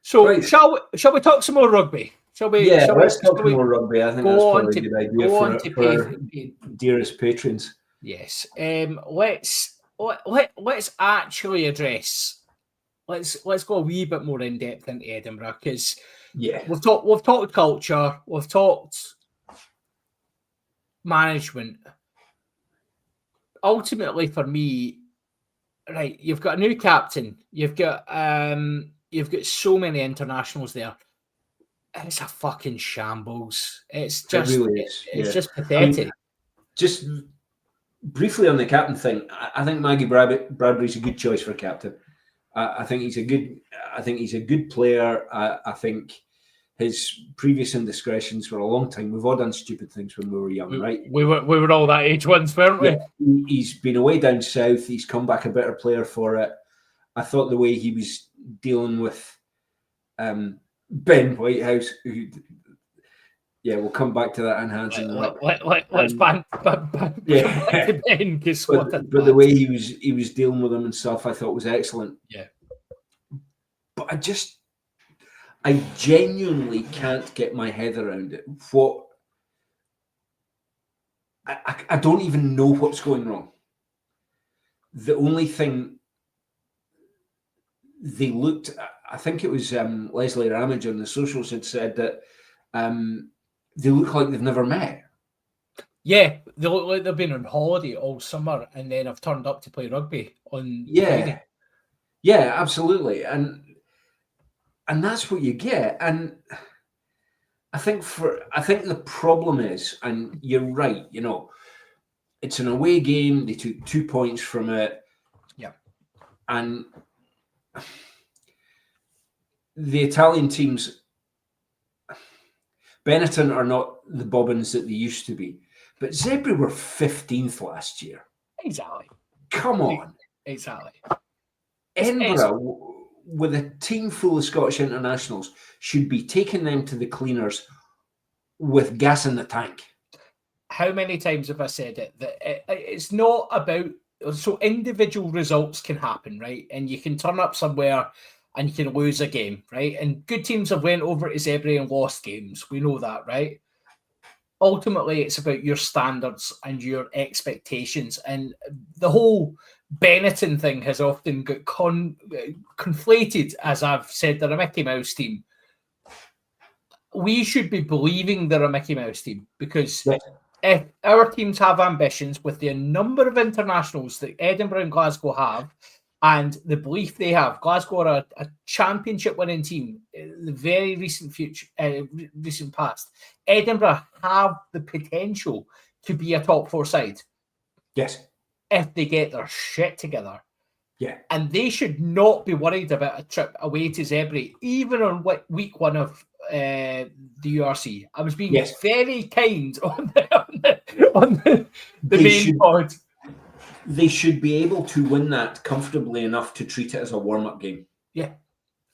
So shall we talk some more rugby? Let's talk more rugby. I think that's probably a good idea for our dearest patrons. Yes. Let's actually address. Let's go a wee bit more in depth into Edinburgh, because we've talked culture, we've talked management. Ultimately, for me, right, you've got a new captain. You've got so many internationals there. It's a fucking shambles. It's just just pathetic. I mean, just briefly on the captain thing, I think Maggie Bradbury's a good choice for captain. I think he's a good player. I think his previous indiscretions for a long time. We've all done stupid things when we were young, right? We were all that age once, weren't we? Yeah, he's been away down south. He's come back a better player for it. I thought the way he was dealing with Ben Whitehouse, who, we'll come back to that enhancing. Let's ban Ben, because but the way he was dealing with him and stuff, I thought was excellent. Yeah, but I genuinely can't get my head around it. What I don't even know what's going wrong. The only thing they looked, I think it was Leslie Ramage on the socials had said that they look like they've never met. Yeah, they look like they've been on holiday all summer and then have turned up to play rugby on Friday. Yeah, absolutely. And that's what you get. And I think the problem is, and you're right, it's an away game. They took 2 points from it. Yeah. And the Italian teams, Benetton are not the bobbins that they used to be. But Zebra were 15th last year. Exactly. Come on. Exactly. Edinburgh, with a team full of Scottish internationals, should be taking them to the cleaners with gas in the tank. How many times have I said it? That it's not about... So individual results can happen, right? And you can turn up somewhere and you can lose a game, right? And good teams have went over to Zebra and lost games. We know that, right? Ultimately, it's about your standards and your expectations. And the whole Benetton thing has often got conflated, as I've said, they're a Mickey Mouse team. We should be believing they're a Mickey Mouse team, because if our teams have ambitions with the number of internationals that Edinburgh and Glasgow have, and the belief they have, Glasgow are a championship winning team in the very recent past. Edinburgh have the potential to be a top 4 side. Yes. If they get their shit together. Yeah. And they should not be worried about a trip away to Zebra, even on week 1 of the URC. I was being very kind on the main pod. They should be able to win that comfortably enough to treat it as a warm-up game. Yeah.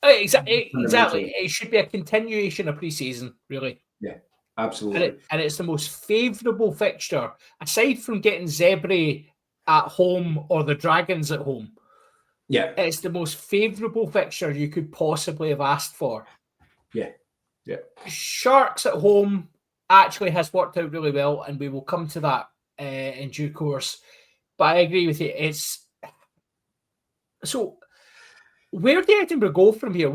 Exactly. It should be a continuation of pre-season, really. Yeah, absolutely. And it's the most favourable fixture, aside from getting Zebra at home or the Dragons at home. Yeah. It's the most favourable fixture you could possibly have asked for. Yeah. Yeah. Sharks at home actually has worked out really well, and we will come to that in due course. But I agree with you. It's so. Where do Edinburgh go from here?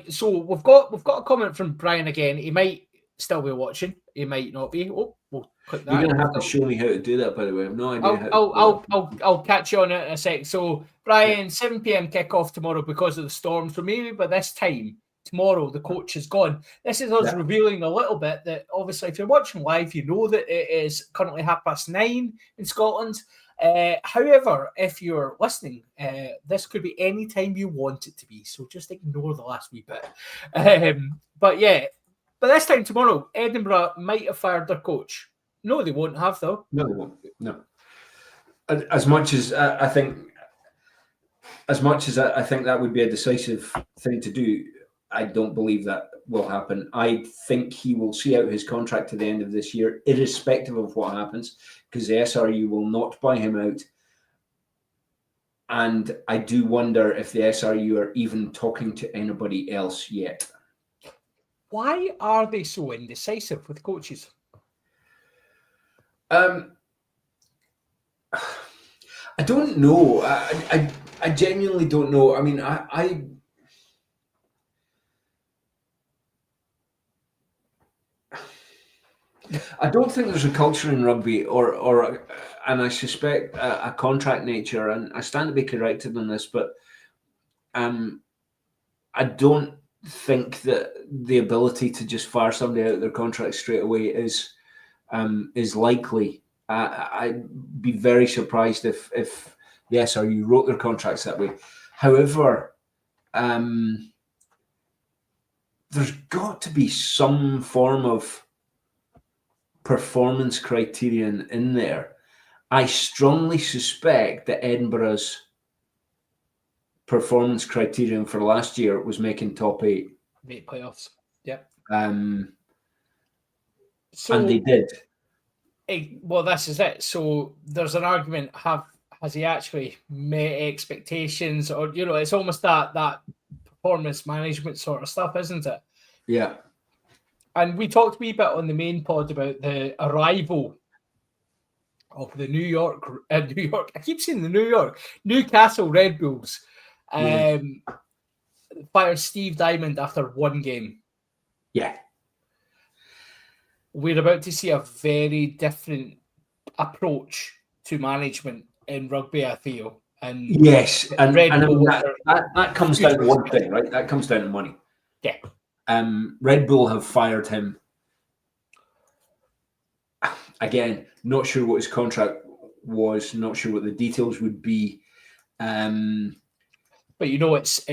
So we've got a comment from Brian again. He might still be watching. He might not be. Oh, we'll click that. You're going to have to show me how to do that, by the way. I have no idea I'll catch you on it in a sec. So Brian, 7 p.m. kickoff tomorrow because of the storm. So maybe by this time tomorrow the coach is gone. This is us revealing a little bit that obviously if you're watching live, you know that it is currently 9:30 in Scotland. However, if you're listening, this could be any time you want it to be, so just ignore the last wee bit. But this time tomorrow, Edinburgh might have fired their coach. No, they won't have, though. No, they won't. No. As much as I think that would be a decisive thing to do, I don't believe that will happen. I think he will see out his contract to the end of this year, irrespective of what happens, because the SRU will not buy him out. And I do wonder if the SRU are even talking to anybody else yet. Why are they so indecisive with coaches? I don't know. I genuinely don't know. I mean, I don't think there's a culture in rugby, and I suspect a contract nature, and I stand to be corrected on this, but I don't think that the ability to just fire somebody out of their contract straight away is likely. I'd be very surprised if the SRU wrote their contracts that way. However, there's got to be some form of performance criterion in there. I strongly suspect that Edinburgh's performance criterion for last year was making top 8. 8 playoffs. Yep. And they did. Well, this is it. So there's an argument: has he actually met expectations, or it's almost that performance management sort of stuff, isn't it? Yeah. And we talked a wee bit on the main pod about the arrival of the New York. I keep saying Newcastle Red Bulls. Fired Steve Diamond after 1 game. Yeah. We're about to see a very different approach to management in rugby, I feel. And yes, and Red Bull that comes down to one thing, right? That comes down to money. Yeah. Red Bull have fired him. Again, not sure what his contract was not sure what the details would be. But it's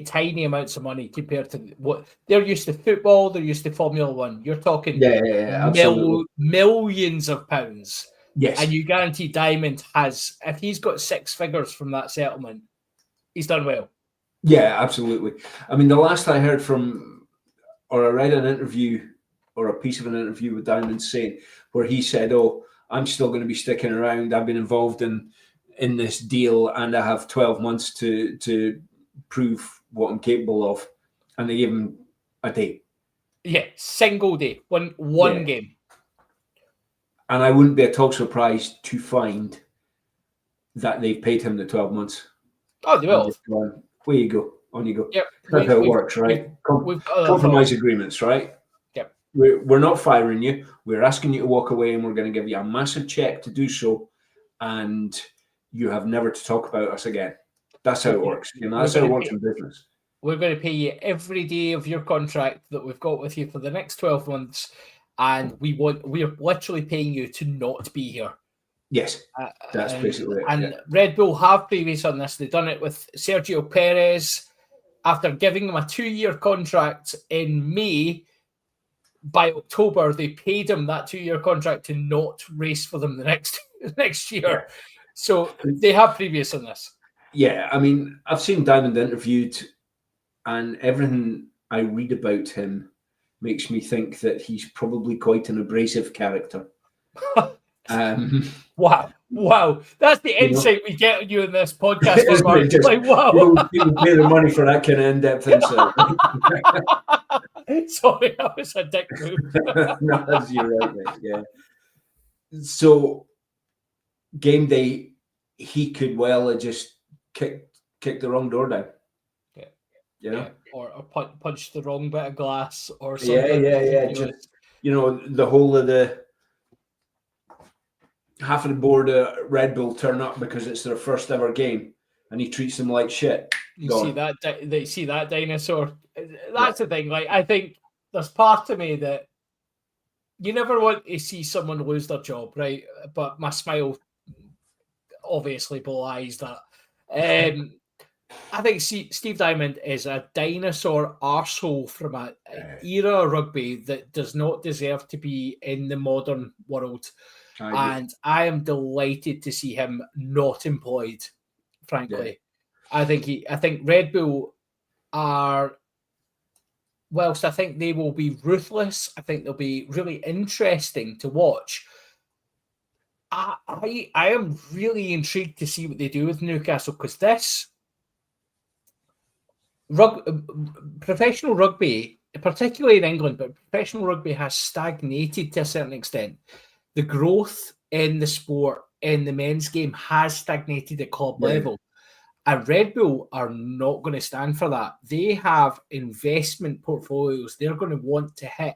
tiny amounts of money compared to what they're used to. Football, they're used to Formula One. You're talking absolutely. millions of pounds. Yes. And you guarantee Diamond has, if he's got 6 figures from that settlement, he's done well. Yeah, absolutely. I mean, the last I heard from, or I read an interview or a piece of an interview with Diamond saying, where he said, "Oh, I'm still going to be sticking around. I've been involved in this deal, and I have 12 months to prove what I'm capable of." And they gave him a day. Yeah, single day, one game. And I wouldn't be at all surprised to find that they've paid him the 12 months. Oh, they will. Where you go, on you go. Yep. That's how it works, right? Compromise agreements, right? Yep. We're not firing you. We're asking you to walk away, and we're going to give you a massive check to do so. And you have never to talk about us again. That's how it works. That's how it works in business. We're going to pay you every day of your contract that we've got with you for the next 12 months. And we're literally paying you to not be here. Yes, that's basically it. And Red Bull have previous on this. They've done it with Sergio Perez. After giving him a 2-year contract in May, by October, they paid him that 2-year contract to not race for them the next year. Yeah. So they have previous on this. Yeah, I mean, I've seen Diamond interviewed, and everything I read about him makes me think that he's probably quite an abrasive character. Wow. That's the insight we get on you in this podcast. Wow. People pay the money for that kind of in-depth insight. Sorry, that was a dick move. No, you're right, mate. Yeah. So, game day, he could well have just kicked the wrong door down. Yeah. You know? Or punched the wrong bit of glass or something. Yeah. Just, the whole of the half of the board of Red Bull turn up because it's their first ever game, and he treats them like shit. See that dinosaur. That's the thing. Like, I think there's part of me that you never want to see someone lose their job, right? But my smile obviously belies that. I think Steve Diamond is a dinosaur arsehole from an era of rugby that does not deserve to be in the modern world. And I am delighted to see him not employed, frankly. Yeah. I think Red Bull are, whilst I think they will be ruthless, I think they'll be really interesting to watch. I am really intrigued to see what they do with Newcastle, because this professional rugby, particularly in England, but professional rugby has stagnated to a certain extent. The growth in the sport in the men's game has stagnated at club level. And Red Bull are not going to stand for that. They have investment portfolios they're going to want to hit.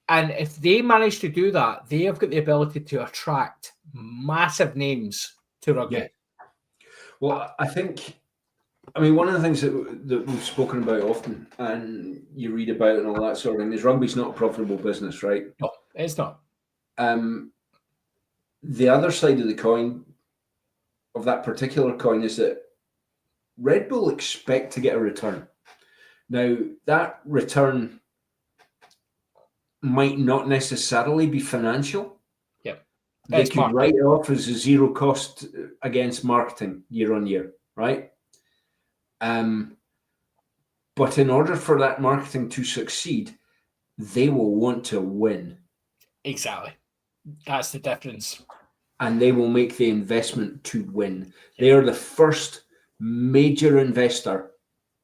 And if they manage to do that, they have got the ability to attract massive names to rugby. Yeah. Well, I mean, one of the things that we've spoken about often, and you read about and all that sort of thing, is rugby's not a profitable business, right? No, it's not. The other side of the coin, of that particular coin, is that Red Bull expect to get a return. Now, that return might not necessarily be financial. Yeah. They could write it off as a zero cost against marketing year on year, right? But in order for that marketing to succeed, they will want to win. Exactly. That's the difference. And they will make the investment to win. They are the first major investor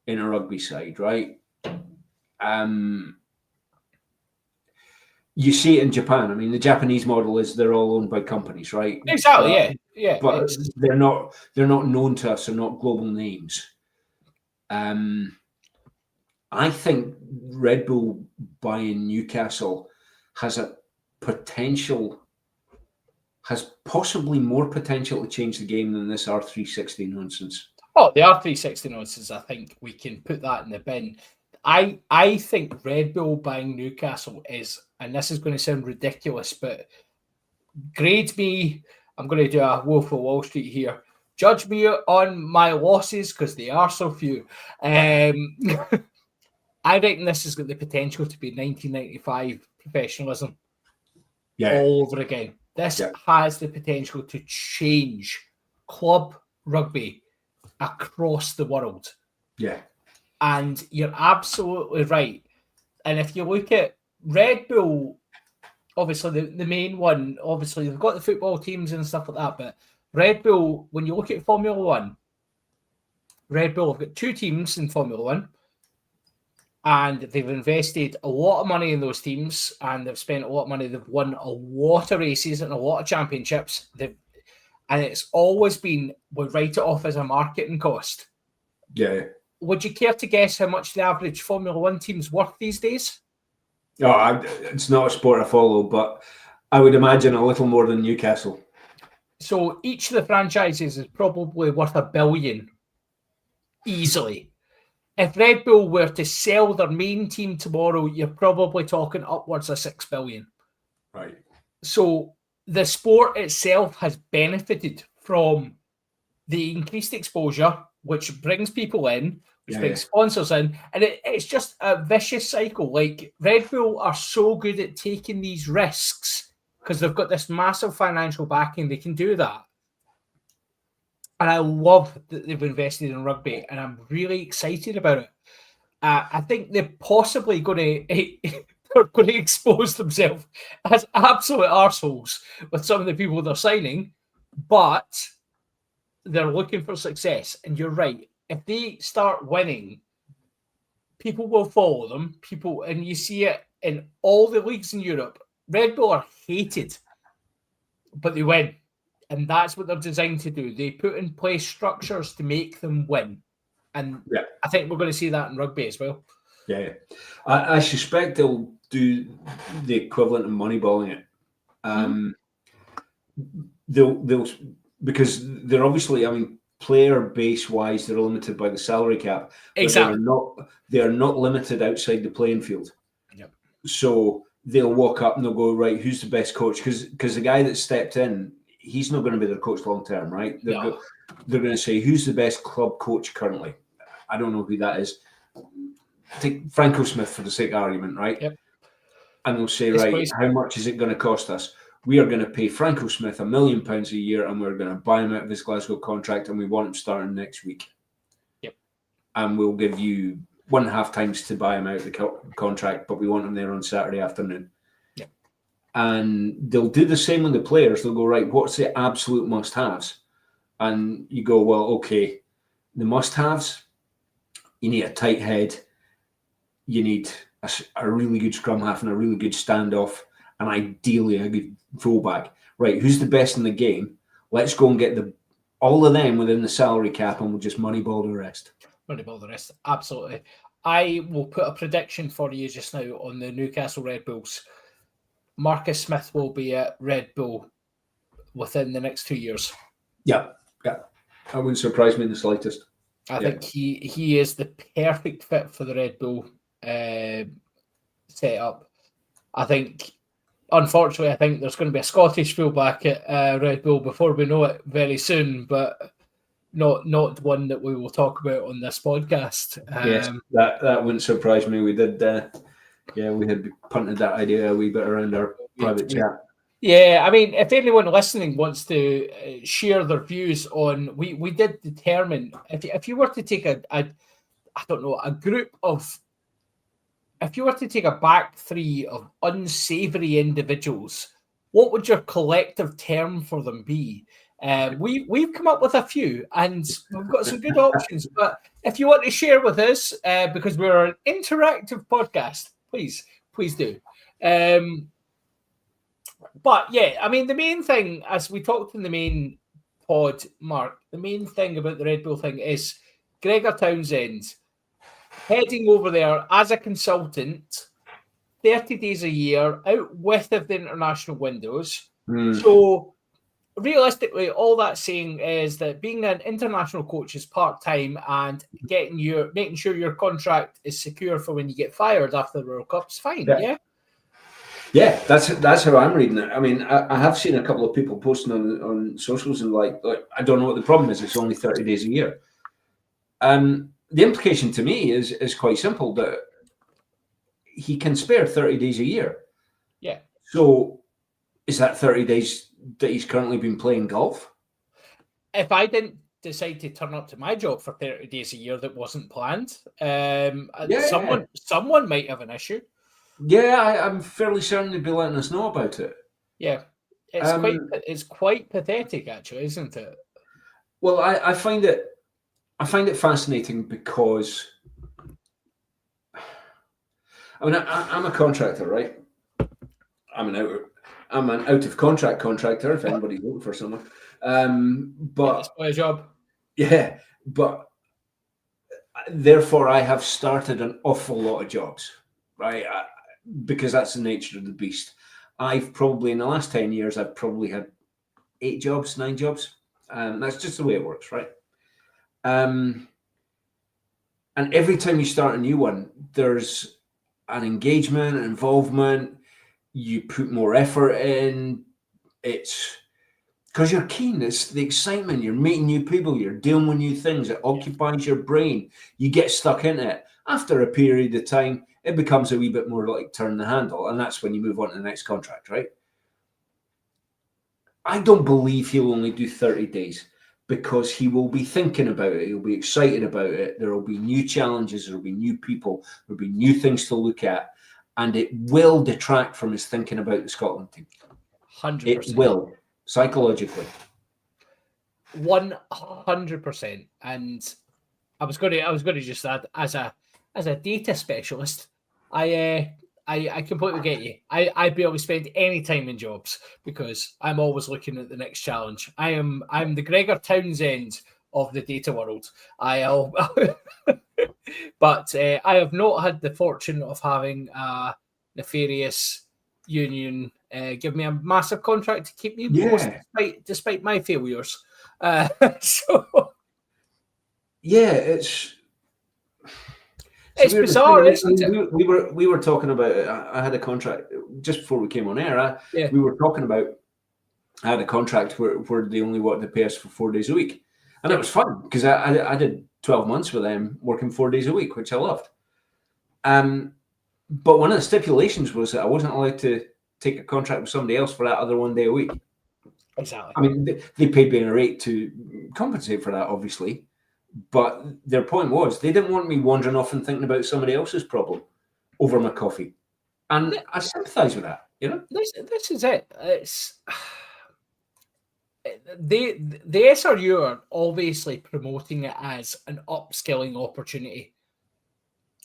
in a rugby side, right? You see it in Japan. I mean, the Japanese model is they're all owned by companies, right? Exactly, yeah. But they're not known to us. They're not global names. I think Red Bull buying Newcastle has possibly more potential to change the game than this R360 nonsense. Oh, the R360 nonsense, I think we can put that in the bin. I think Red Bull buying Newcastle is, and this is going to sound ridiculous, but grade me I'm going to do a Wolf of Wall Street here. Judge me on my losses because they are so few. I reckon this has got the potential to be 1995 professionalism all over again. This has the potential to change club rugby across the world. Yeah. And you're absolutely right. And if you look at Red Bull, obviously the main one, obviously they've got the football teams and stuff like that, but Red Bull, when you look at Formula One, Red Bull have got 2 teams in Formula One, and they've invested a lot of money in those teams, and they've spent a lot of money. They've won a lot of races and a lot of championships. And it's always been, we write it off as a marketing cost. Yeah. Would you care to guess how much the average Formula One team's worth these days? Oh, it's not a sport I follow, but I would imagine a little more than Newcastle. So each of the franchises is probably worth $1 billion easily. If Red Bull were to sell their main team tomorrow, you're probably talking upwards of $6 billion. Right. So the sport itself has benefited from the increased exposure, which brings people in, which brings sponsors in, and it's just a vicious cycle. Like, Red Bull are so good at taking these risks because they've got this massive financial backing. They can do that. And I love that they've invested in rugby, and I'm really excited about it. I think they're possibly going to expose themselves as absolute arseholes with some of the people they're signing, but they're looking for success. And you're right. If they start winning, people will follow them. And you see it in all the leagues in Europe. Red Bull are hated, but they win. And that's what they're designed to do. They put in place structures to make them win. And I think we're going to see that in rugby as well. Yeah. I suspect they'll do the equivalent of moneyballing it. They'll because they're obviously, player base wise, they're limited by the salary cap. Exactly. They are not limited outside the playing field. Yep. So they'll walk up and they'll go, right, who's the best coach? Because the guy that stepped in, he's not going to be their coach long term, right? They're going to say, who's the best club coach currently? I don't know who that is. Take Franco Smith for the sake of argument, right? Yep. And they'll say, how much is it going to cost us? We are going to pay Franco Smith £1 million a year, and we're going to buy him out of his Glasgow contract, and we want him starting next week. Yep. And we'll give you 1.5 times to buy him out of the contract, but we want him there on Saturday afternoon. Yep. And they'll do the same with the players. They'll go, right, what's the absolute must-haves? And you go, well, okay, the must-haves, you need a tight head, you need a really good scrum half and a really good standoff, and ideally a good fullback. Right, who's the best in the game? Let's go and get all of them within the salary cap, and we'll just moneyball the rest. Moneyball the rest, absolutely. I will put a prediction for you just now on the Newcastle Red Bulls. Marcus Smith will be at Red Bull within the next 2 years. Yeah. That wouldn't surprise me in the slightest. I think he is the perfect fit for the Red Bull setup. Unfortunately, I think there's going to be a Scottish fullback at Red Bull before we know it very soon, but not one that we will talk about on this podcast. Yes, that wouldn't surprise me. We did, we had punted that idea a wee bit around our private chat. Yeah, if anyone listening wants to share their views on, we did determine if you were to take a group of. If you were to take a back three of unsavoury individuals, what would your collective term for them be? We've come up with a few, and we've got some good options. But if you want to share with us, because we're an interactive podcast, please do. But yeah, the main thing, as we talked in the main pod, Mark, the main thing about the Red Bull thing is Gregor Townsend heading over there as a consultant, 30 days a year, out with of the international windows. So realistically, all that's saying is that being an international coach is part-time, and making sure your contract is secure for when you get fired after the World Cup's fine, yeah? Yeah, that's how I'm reading it. I mean, I have seen a couple of people posting on socials and like I don't know what the problem is. It's only 30 days a year. The implication to me is quite simple, that he can spare 30 days a year. Yeah. So is that 30 days that he's currently been playing golf? If I didn't decide to turn up to my job for 30 days a year that wasn't planned, Yeah. someone might have an issue. Yeah, I'm fairly certain they'd be letting us know about it. Yeah. Um, It's quite pathetic, actually, isn't it? well, I find it fascinating because I mean I'm a contractor, right? I'm an out of contract contractor. If anybody's looking for someone, It's but my job. yeah, but therefore I have started an awful lot of jobs, right? Because that's the nature of the beast. I've probably in the last 10 years I've probably had 8 jobs, 9 jobs. That's just the way it works, right? And every time you start a new one, there's an engagement, an involvement. You put more effort in. It's because you're keen. It's the excitement. You're meeting new people. You're dealing with new things. It occupies your brain. You get stuck in it. After a period of time, it becomes a wee bit more like turn the handle, and that's when you move on to the next contract, right? I don't believe he'll only do 30 days because he will be thinking about it. He'll be excited about it. There will be new challenges. There will be new people. There will be new things to look at. And it will detract from his thinking about the Scotland team. 100%. It will, psychologically. 100%. And I was going to just add, as a data specialist, I completely get you. I'd be able to spend any time in jobs because I'm always looking at the next challenge. I'm the Gregor Townsend of the data world. But I have not had the fortune of having a nefarious union give me a massive contract to keep me employed despite my failures. So yeah, it's bizarre, isn't it? We were talking about it. I had a contract just before we came on air. We were talking about I had a contract where they only wanted to pay us for 4 days a week, and it was fun because I did 12 months with them working 4 days a week, which I loved. But one of the stipulations was that I wasn't allowed to take a contract with somebody else for that other 1 day a week. Exactly. I mean, they paid me a rate to compensate for that, obviously. But their point was they didn't want me wandering off and thinking about somebody else's problem over my coffee. And I sympathise with that, you know? This is it. It's the SRU are obviously promoting it as an upskilling opportunity,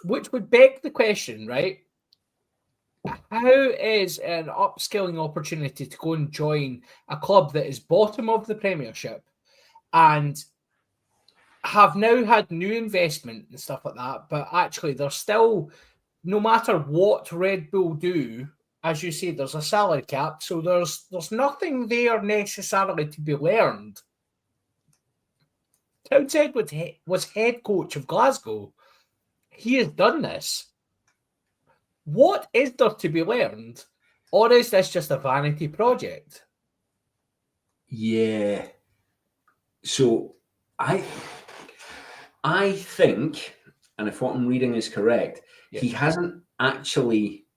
which would beg the question, right? How is an upskilling opportunity to go and join a club that is bottom of the Premiership and have now had new investment and stuff like that, but actually there's still, no matter what Red Bull do, as you say, there's a salary cap, so there's nothing there necessarily to be learned. Townsend was head coach of Glasgow. He has done this. What is there to be learned, or is this just a vanity project? Yeah. So I think, and if what I'm reading is correct, he hasn't actually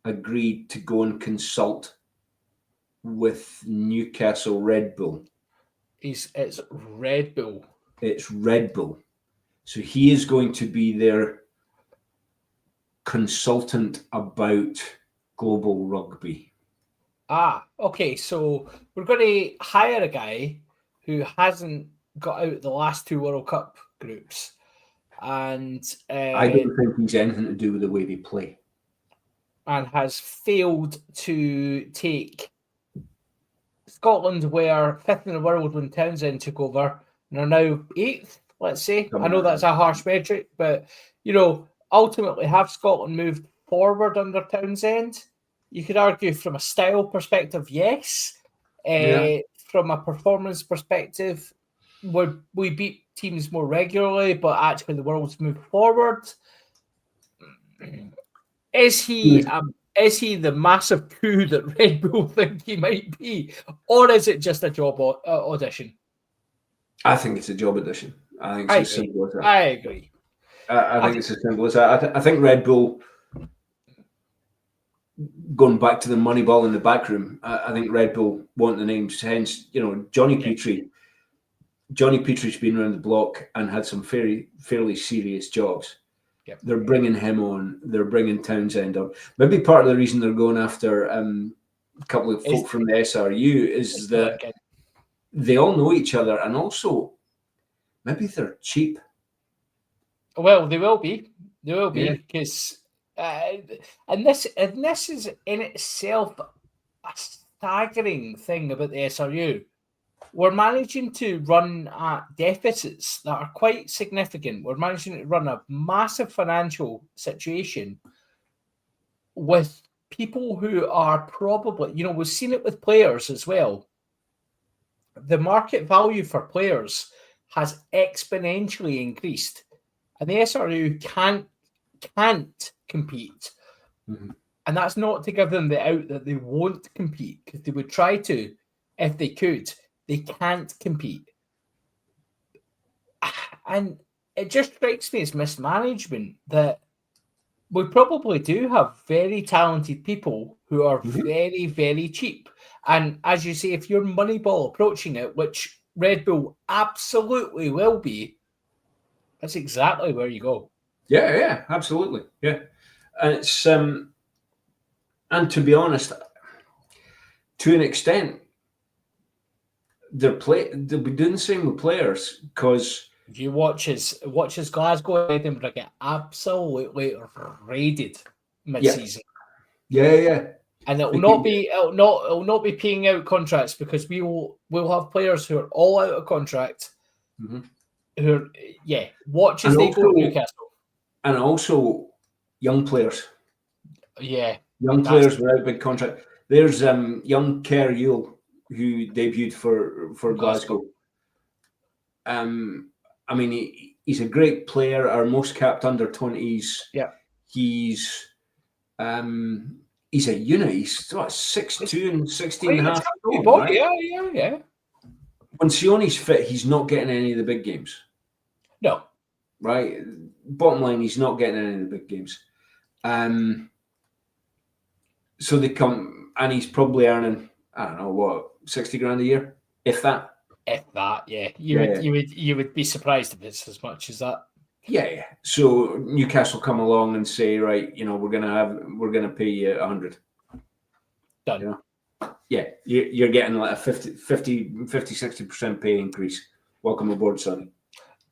agreed to go and consult with Newcastle Red Bull. It's Red Bull. It's Red Bull. So he is going to be their consultant about global rugby. Okay. So we're going to hire a guy who hasn't got out the last 2 World Cup groups. And I don't think he's anything to do with the way they play. And has failed to take Scotland, were 5th in the world when Townsend took over, and are now 8th, let's say. I know that's a harsh metric, but, ultimately have Scotland moved forward under Townsend? You could argue from a style perspective, yes. From a performance perspective, we beat teams more regularly, but actually the world's moved forward. Is he is he the massive coup that Red Bull think he might be, or is it just a job audition? I think it's a job audition. I think it's as simple as that. I agree. I think it's as simple as that. I think Red Bull, going back to the money ball in the back room, I think Red Bull want the names. Hence, Johnny Petrie. Johnny Petrie's been around the block and had some fairly serious jobs. Yep. They're bringing him on. They're bringing Townsend on. Maybe part of the reason they're going after a couple of folk from the SRU is that they all know each other, and also maybe they're cheap. Well, they will be. They will be because, and this is in itself a staggering thing about the SRU. We're managing to run at deficits that are quite significant. We're managing to run a massive financial situation with people who are probably, we've seen it with players as well. The market value for players has exponentially increased, and the SRU can't compete. Mm-hmm. And that's not to give them the out that they won't compete, because they would try to if they could. They can't compete. And it just strikes me as mismanagement that we probably do have very talented people who are very, very cheap. And as you say, if you're Moneyball approaching it, which Red Bull absolutely will be, that's exactly where you go. Yeah, absolutely. Yeah. And it's and to be honest, to an extent, they'll be doing the same with players, because if you watch as Glasgow and Edinburgh get absolutely raided mid-season. Yeah. And it'll not be paying out contracts, because we'll have players who are all out of contract. Who are watch as they go to Newcastle. And also young players. Yeah. Young players without big contract. There's young Kerr Yule, who debuted for Glasgow. I mean, he's a great player. Our most capped under 20s. Yeah. He's a unit. He's 6'2" and 16 and a half. Right? Yeah. When Sione's fit, he's not getting any of the big games. No. Right. Bottom line, he's not getting any of the big games. So they come, and he's probably earning, I don't know what, 60 grand a year, if that. If that, yeah. You would be surprised if it's as much as that. Yeah. So Newcastle come along and say, right, we're gonna pay you 100. Done. Yeah, you're getting like a 50-60% pay increase. Welcome aboard, Sonny.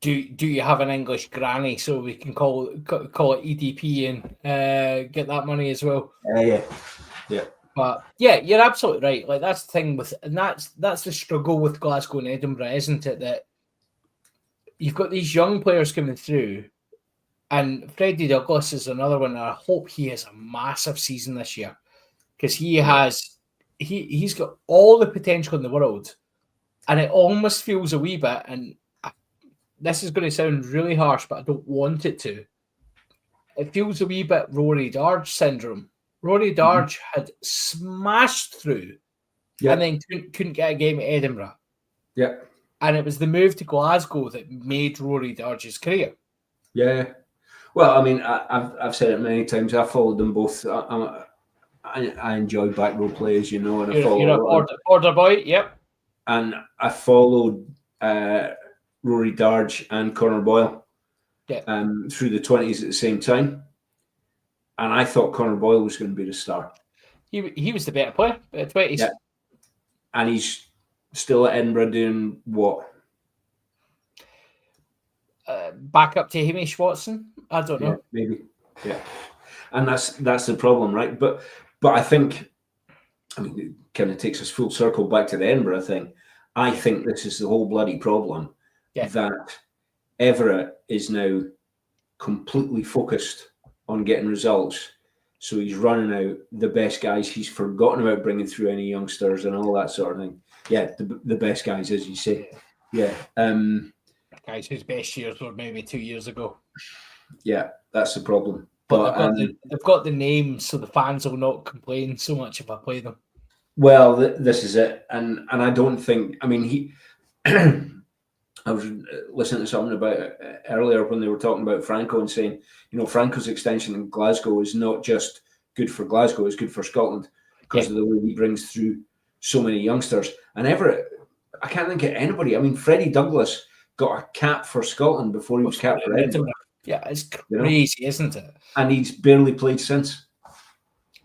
Do you have an English granny so we can call it EDP and get that money as well? Yeah. But yeah, you're absolutely right. Like, that's the thing and that's the struggle with Glasgow and Edinburgh, isn't it? That you've got these young players coming through, and Freddie Douglas is another one. And I hope he has a massive season this year, because he's got all the potential in the world, and it almost feels a wee bit. And this is going to sound really harsh, but I don't want it to. It feels a wee bit Rory Darge syndrome. Rory Darge had smashed through and then couldn't get a game at Edinburgh. Yeah. And it was the move to Glasgow that made Rory Darge's career. Yeah. Well, I mean, I've said it many times. I followed them both. I enjoy back row plays, and I follow. You're an order boy, yep. And I followed Rory Darge and Conor Boyle through the 20s at the same time. And I thought Conor Boyle was going to be the star. He was the better player at 20s. Yeah. And he's still at Edinburgh doing what? Back up to Hamish Watson? I don't know. Maybe. Yeah. And that's the problem, right? But I think, it kind of takes us full circle back to the Edinburgh thing. I think this is the whole bloody problem. Yeah. That Everett is now completely focused on getting results. So he's running out the best guys. He's forgotten about bringing through any youngsters and all that sort of thing. Yeah, the best guys, as you say. Yeah. Guys whose best years were maybe 2 years ago. Yeah, that's the problem. But they've got the names, so the fans will not complain so much if I play them. Well, this is it, and I don't think. I mean, he. I was listening to something about it earlier when they were talking about Franco and saying, Franco's extension in Glasgow is not just good for Glasgow; it's good for Scotland because of the way he brings through so many youngsters. And Everett, I can't think of anybody. I mean, Freddie Douglas got a cap for Scotland before he was capped for Edinburgh. Yeah, it's crazy, isn't it? And he's barely played since.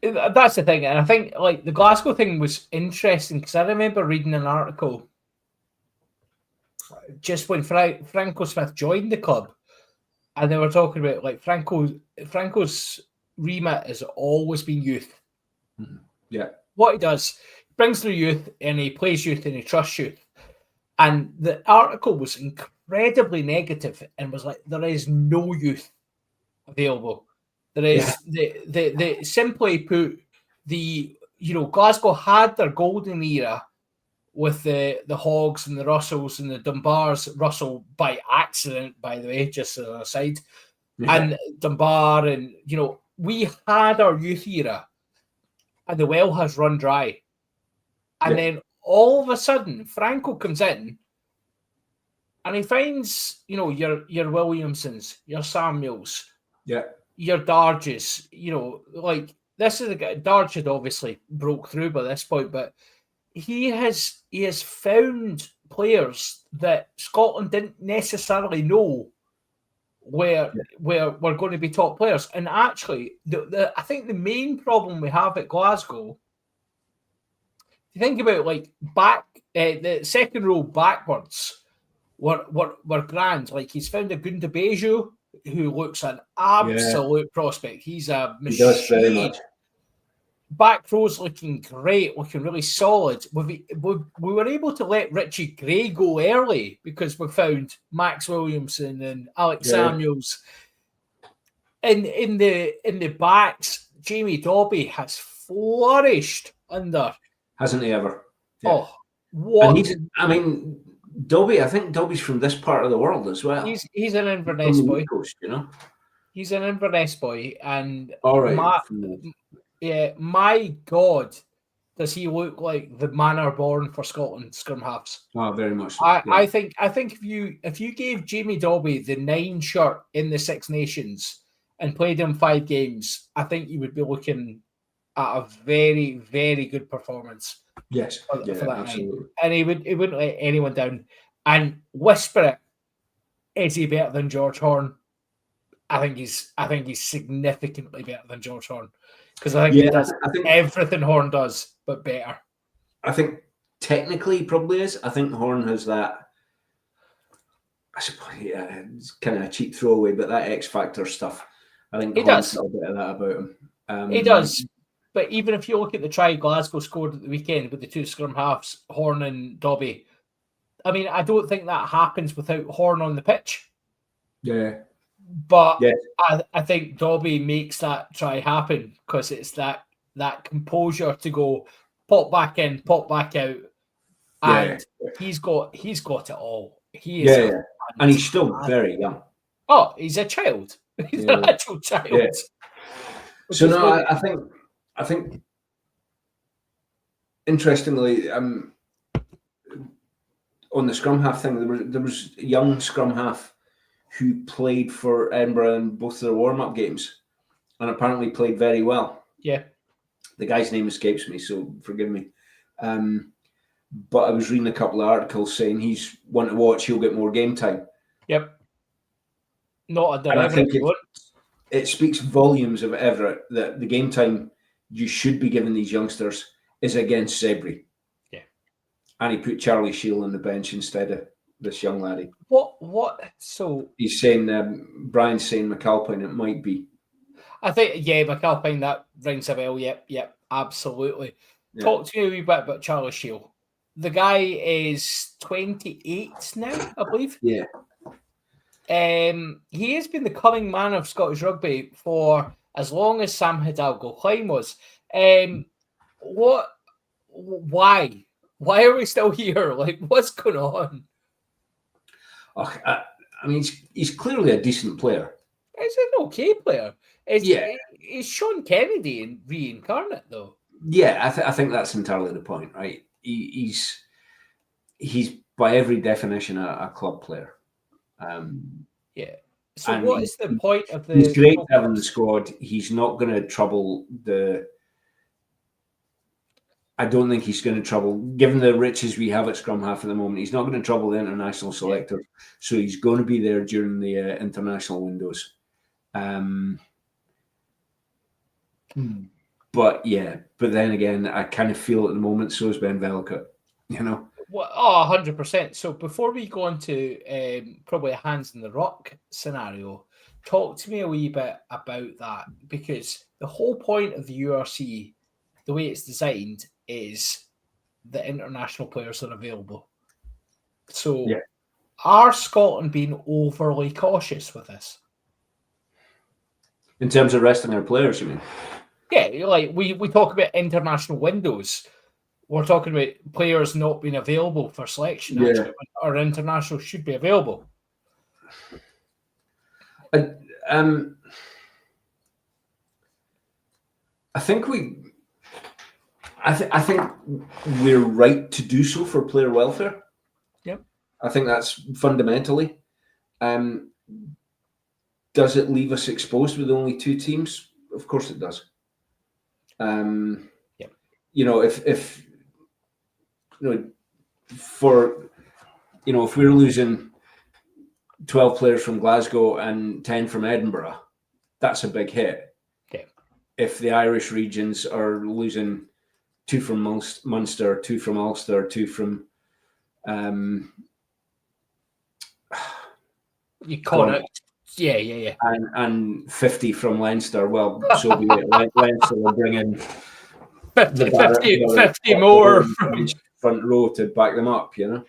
That's the thing, and I think like the Glasgow thing was interesting because I remember reading an article just when Franco Smith joined the club, and they were talking about like Franco's remit has always been youth. Yeah, what he does, he brings through youth and he plays youth and he trusts youth. And the article was incredibly negative and was like, there is no youth available. There is they simply put Glasgow had their golden era with the Hogs and the Russells and the Dunbars. Russell by accident, by the way, just as an aside. And Dunbar, and we had our youth era, and the well has run dry. And then all of a sudden, Franco comes in, and he finds your Williamsons, your Samuels, your Darges. Like this is the guy. Darge had obviously broke through by this point, but he has found players that Scotland didn't necessarily know were going to be top players. And actually, I think the main problem we have at Glasgow, if you think about like the second row backwards were grand. Like he's found a Gunda Beju who looks an absolute prospect. He's a machine. He does very much. Back row's looking great, looking really solid. We were able to let Richie Gray go early because we found Max Williamson and Alex Samuels. In the backs, Jamie Dobby has flourished under. Hasn't he ever? Yeah. Oh, what? And Dobby. I think Dobby's from this part of the world as well. He's an Inverness boy. Coast, He's an Inverness boy, and all right. My God, does he look like the manner born for Scotland scrum halves? Oh, very much. I think if you gave Jamie Dobby the 9 shirt in the Six Nations and played him 5 games, I think you would be looking at a very, very good performance. Yes, for that absolutely. night. And he wouldn't let anyone down. And whisper it, is he better than George Horn? I think he's significantly better than George Horn. Because I think he does everything Horn does, but better. I think technically he probably is. I think Horn has that, I suppose, it's kind of a cheap throwaway, but that X Factor stuff, I think he Horn's does. got a bit of that about him. He does. But even if you look at the try Glasgow scored at the weekend with the 2 scrum halves, Horn and Dobby, I mean, I don't think that happens without Horn on the pitch. Yeah. But I think Dobby makes that try happen because it's that composure to go pop back in, pop back out, and he's got it all. He is, and he's still very young. Oh, he's a child. He's an actual child. Yeah. So no, I think interestingly, on the scrum half thing, there was a young scrum half who played for Edinburgh in both their warm-up games and apparently played very well. Yeah. The guy's name escapes me, so forgive me. But I was reading a couple of articles saying he's one to watch, he'll get more game time. Yep. Not a and I think it speaks volumes of Everett that the game time you should be giving these youngsters is against Zebri. Yeah. And he put Charlie Shield on the bench instead of this young laddie. What? So he's saying, Brian's saying McAlpine, it might be. I think, McAlpine, that rings a bell. Yep, absolutely. Yeah. Talk to me a wee bit about Charlie Shield. The guy is 28 now, I believe. Yeah. He has been the coming man of Scottish rugby for as long as Sam Hidalgo-Klein was. Why? Why are we still here? Like, what's going on? I mean, he's clearly a decent player. He's an okay player. It's Sean Kennedy reincarnate, though. Yeah, I think that's entirely the point, right? He's by every definition a club player. Yeah. So and what is the point of the? He's great to have in the squad. He's not going to trouble the. I don't think he's going to trouble, given the riches we have at scrum half at the moment. He's not going to trouble the international selector, so he's going to be there during the international windows. But then again, I kind of feel at the moment so is Ben Velka, you know. Well, 100%. So before we go on to probably a hands in the rock scenario, talk to me a wee bit about that, because the whole point of the URC, the way it's designed, is the international players are available. So are Scotland being overly cautious with this? In terms of resting their players, you mean? Yeah, like we talk about international windows. We're talking about players not being available for selection. Yeah. Actually, our international should be available. I think I think we're right to do so for player welfare. Yep. I think that's fundamentally. Does it leave us exposed with only two teams? Of course it does. You know, if if we're losing 12 players from Glasgow and 10 from Edinburgh, that's a big hit. Okay. If the Irish regions are losing 2 from Munster, 2 from Ulster, 2 from you call it. Yeah. And 50 from Leinster, well, so be it. Leinster will bring in 50 more from front row to back them up, you know.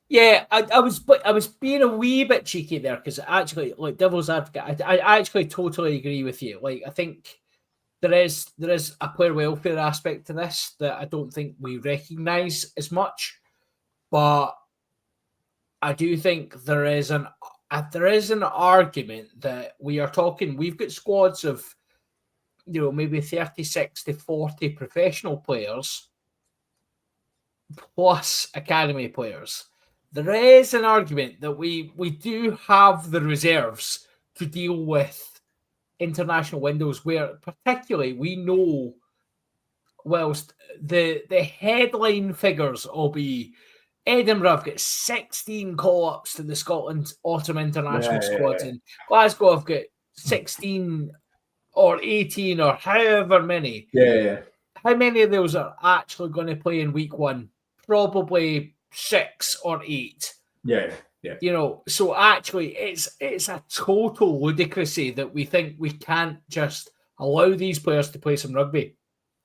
Yeah, I was being a wee bit cheeky there, because actually, like, devil's advocate, I actually totally agree with you. Like, I think there is a player welfare aspect to this that I don't think we recognise as much, but I do think there is an argument that we are talking. We've got squads of, maybe 36 to 40 professional players plus academy players. There is an argument that we do have the reserves to deal with international windows, where particularly we know, whilst the headline figures will be Edinburgh have got 16 call-ups to the Scotland Autumn International squads, and Glasgow have got 16 or 18 or however many. Yeah. How many of those are actually going to play in week one? Probably 6 or 8. Yeah. So actually it's a total ludicrousy that we think we can't just allow these players to play some rugby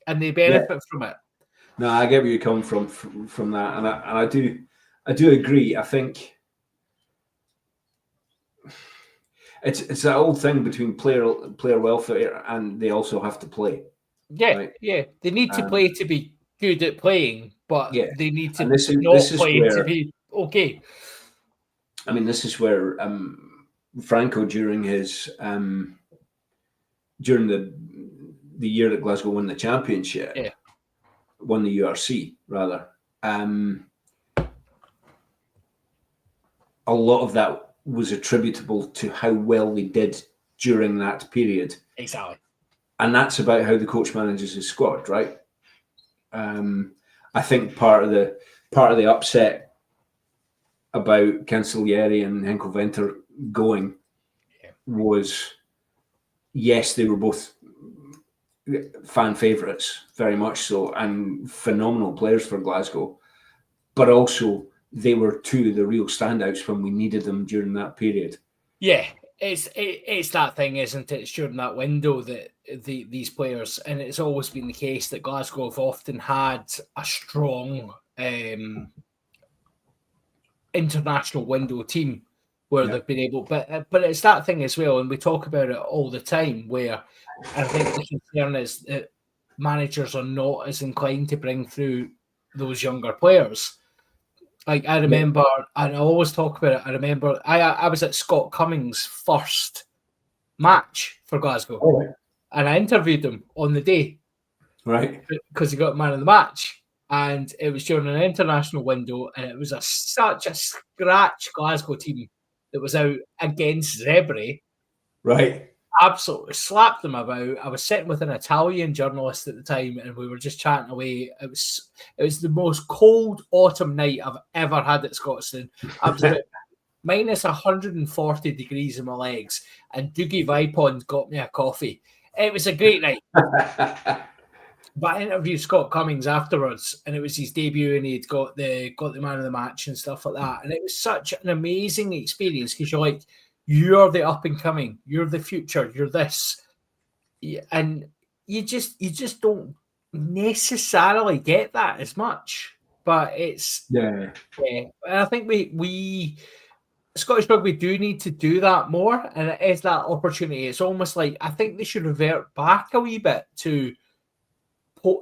and they benefit from it. No, I get where you're coming from that, and I do agree. I think it's that old thing between player welfare and they also have to play. Yeah, right? Yeah. They need to play to be good at playing, but they need to play to be okay. I mean, this is where Franco during his during the year that Glasgow won the championship. Yeah. Won the URC rather. A lot of that was attributable to how well they did during that period. Exactly. And that's about how the coach manages his squad, right? I think part of the upset about Cancellieri and Henkel-Venter going was, yes, they were both fan favourites, very much so, and phenomenal players for Glasgow, but also they were two of the real standouts when we needed them during that period. Yeah, it's that thing, isn't it? It's during that window that these players, and it's always been the case that Glasgow have often had a strong international window team where they've been able, but it's that thing as well, and we talk about it all the time, where I think the concern is that managers are not as inclined to bring through those younger players. Like, I remember, and I always talk about it, I remember I was at Scott Cummings' first match for Glasgow. All right. And I interviewed him on the day Right. because he got man of the match. And it was during an international window, and it was such a scratch Glasgow team that was out against Zebre. Right. Absolutely slapped them about. I was sitting with an Italian journalist at the time, and we were just chatting away. It was the most cold autumn night I've ever had at Scotstoun. Absolutely minus 140 degrees in my legs, and Doogie Vipond got me a coffee. It was a great night. But I interviewed Scott Cummings afterwards, and it was his debut, and he'd got the man of the match and stuff like that. And it was such an amazing experience because you're like, you're the up and coming, you're the future, you're this, and you just don't necessarily get that as much. But it's Yeah. And I think we Scottish Rugby do need to do that more, and it is that opportunity. It's almost like I think they should revert back a wee bit to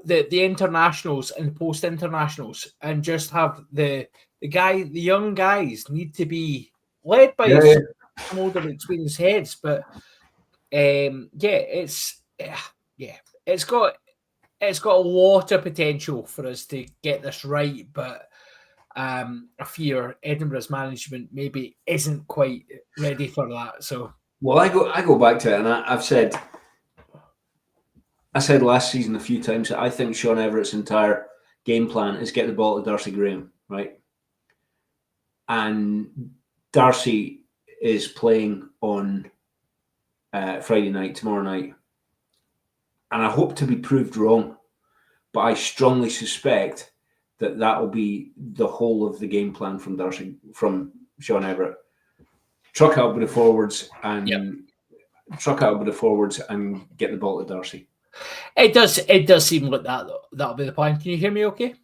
the internationals and post internationals, and just have the young guys need to be led by some older experienced heads. But it's got a lot of potential for us to get this right, but I fear Edinburgh's management maybe isn't quite ready for that. So, well, I go back to it, and I said last season a few times that I think Sean Everett's entire game plan is get the ball to Darcy Graham, right? And Darcy is playing on Friday night, tomorrow night, and I hope to be proved wrong, but I strongly suspect that will be the whole of the game plan from Sean Everett. Truck out with the forwards and get the ball to Darcy. It does seem like that'll be the plan. Can you hear me okay?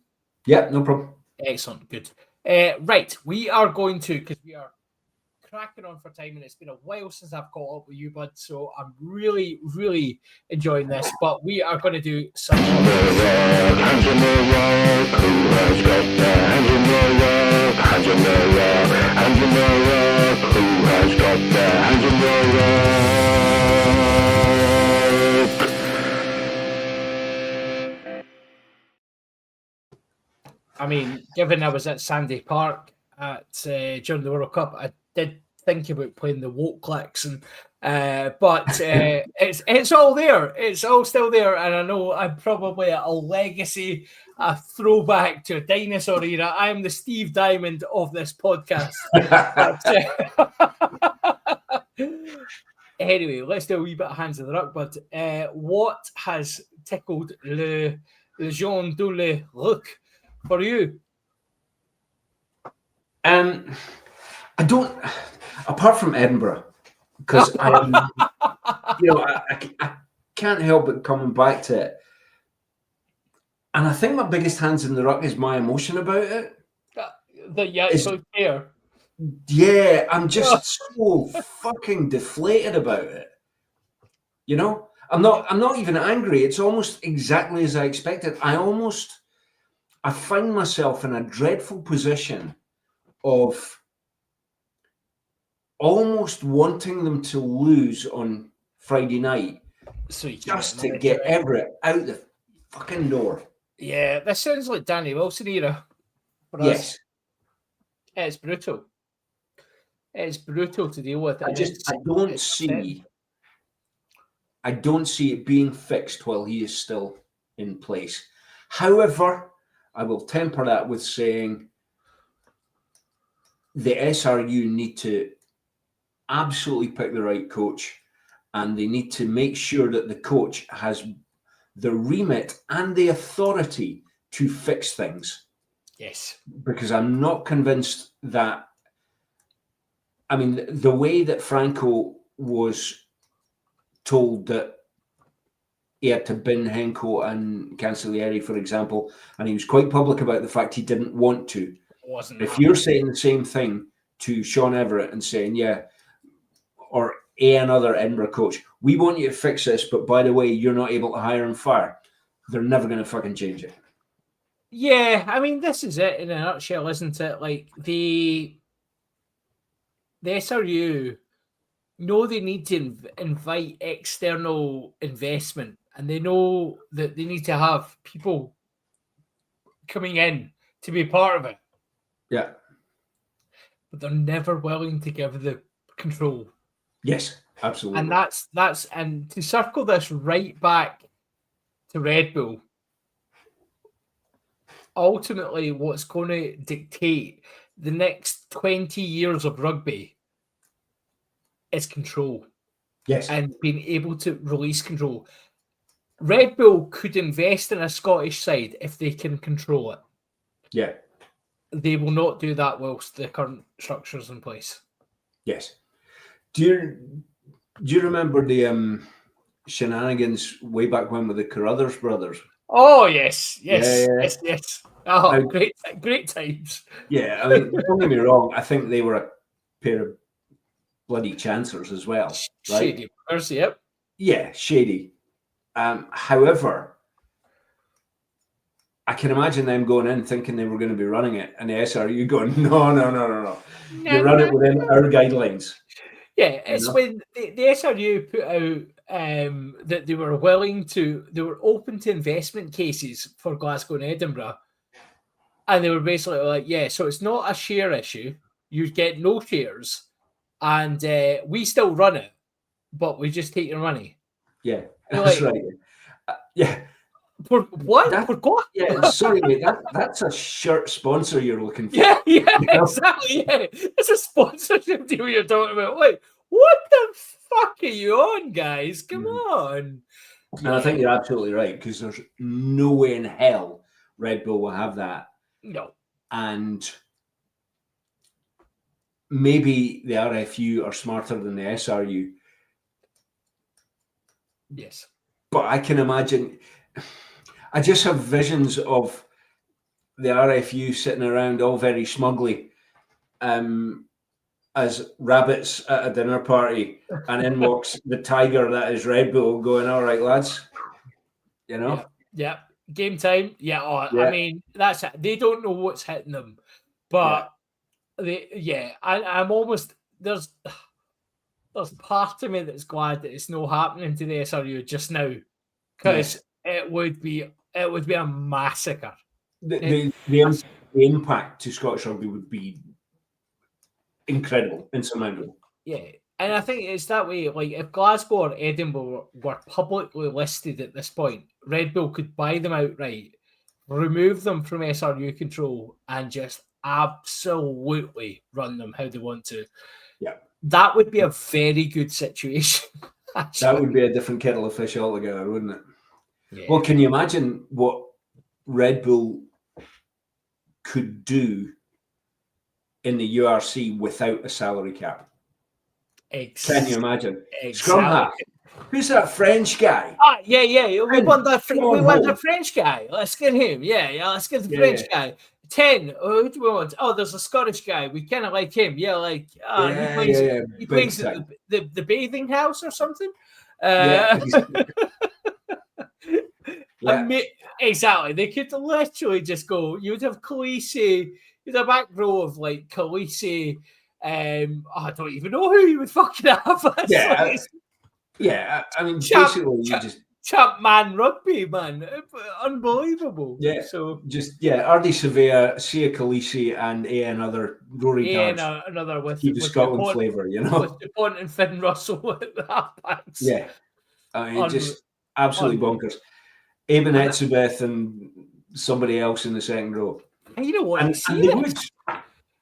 Yeah, no problem. Excellent, good. Right, we are going to, because we are cracking on for time, and it's been a while since I've caught up with you, bud, so I'm really, really enjoying this, but we are going to do some... I mean, given I was at Sandy Park during the World Cup, I did think about playing the woke clicks, but it's all there. It's all still there, and I know I'm probably a legacy, a throwback to a dinosaur era. I am the Steve Diamond of this podcast. Anyway, let's do a wee bit of Hands of the Ruck. But what has tickled le Jean de le Ruck for you? I don't, apart from Edinburgh, because I can't help but coming back to it. And I think my biggest Hands in the Ruck is my emotion about it. It's so fair. Yeah, I'm just so fucking deflated about it. You know, I'm not even angry. It's almost exactly as I expected. I find myself in a dreadful position of almost wanting them to lose on Friday night just to get Everett out the fucking door. Yeah, this sounds like Danny Wilson era for us. Yes. It's brutal. It's brutal to deal with. I don't see it being fixed while he is still in place. However, I will temper that with saying the SRU need to absolutely pick the right coach, and they need to make sure that the coach has the remit and the authority to fix things. Yes. Because I'm not convinced that, I mean, the way that Franco was told that he had to bin Henko and Cancellieri, for example, and he was quite public about the fact he didn't want to. If you're saying the same thing to Sean Everett and saying, or another Edinburgh coach, we want you to fix this, but by the way, you're not able to hire and fire, they're never going to fucking change it. Yeah, I mean, this is it in a nutshell, isn't it? Like the SRU know they need to invite external investment, and they know that they need to have people coming in to be part of it, Yeah. but they're never willing to give the control. Yes, absolutely. And that's and to circle this right back to Red Bull, ultimately what's going to dictate the next 20 years of rugby is control. Yes. And being able to release control. Red Bull could invest in a Scottish side if they can control it. Yeah. They will not do that whilst the current structure's in place. Yes. Do you remember the shenanigans way back when with the Carruthers brothers? Oh yes. Yeah. Yes. Oh, Now, great times. yeah, I mean, don't get me wrong. I think they were a pair of bloody chancers as well, right? Shady brothers, yep. Yeah, shady. However, I can imagine them going in thinking they were going to be running it, and the SRU going, no. You run it within our guidelines. Yeah, it's when the SRU put out that they were open to investment cases for Glasgow and Edinburgh. And they were basically like, yeah, so it's not a share issue. You get no shares, and we still run it, but we just take your money. Yeah, You're that's like, right. Yeah. For what? For what? Yeah, sorry, mate. That's a shirt sponsor you're looking for. Yeah, You know? exactly. Yeah, it's a sponsorship deal you're talking about. Like, what the fuck are you on, guys? Come on. And I think you're absolutely right, because there's no way in hell Red Bull will have that. No. And maybe the RFU are smarter than the SRU. Yes. But I can imagine, I just have visions of the RFU sitting around all very smugly as rabbits at a dinner party, and in walks the tiger that is Red Bull going, all right, lads, you know? Yeah. Game time. Yeah. Oh, Yeah. I mean, that's it. They don't know what's hitting them. But I'm almost there's part of me that's glad that it's not happening to the SRU just now, because it would be a massacre. The impact to Scottish rugby would be incredible, insurmountable. Yeah, and I think it's that way. Like, if Glasgow or Edinburgh were publicly listed at this point, Red Bull could buy them outright, remove them from SRU control, and just absolutely run them how they want to. Yeah. That would be a very good situation. Actually. That would be a different kettle of fish altogether, wouldn't it? Yeah. Well, can you imagine what Red Bull could do in the URC without a salary cap? Can you imagine? Scrum half. Who's that French guy? Yeah. We want the French guy. Let's get him. Yeah. Let's get the French guy. 10. Who do we want? Oh, there's a Scottish guy. We kind of like him. Yeah, like he plays at the bathing house or something. Exactly. They could literally just go. You would have Khaleesi. You'd have a back row of like Khaleesi. I don't even know who you would fucking have. I mean, basically, you just Chapman rugby, man, unbelievable. Yeah. So Ardy Surveyor, Sia Khaleesi, and another Rory Darts. Another with keep the Scotland flavour, you know. With DuPont and Finn Russell at the halfbacks. Yeah, I mean, just absolutely bonkers. Eben Etzebeth and somebody else in the second row. And you know what? And they would.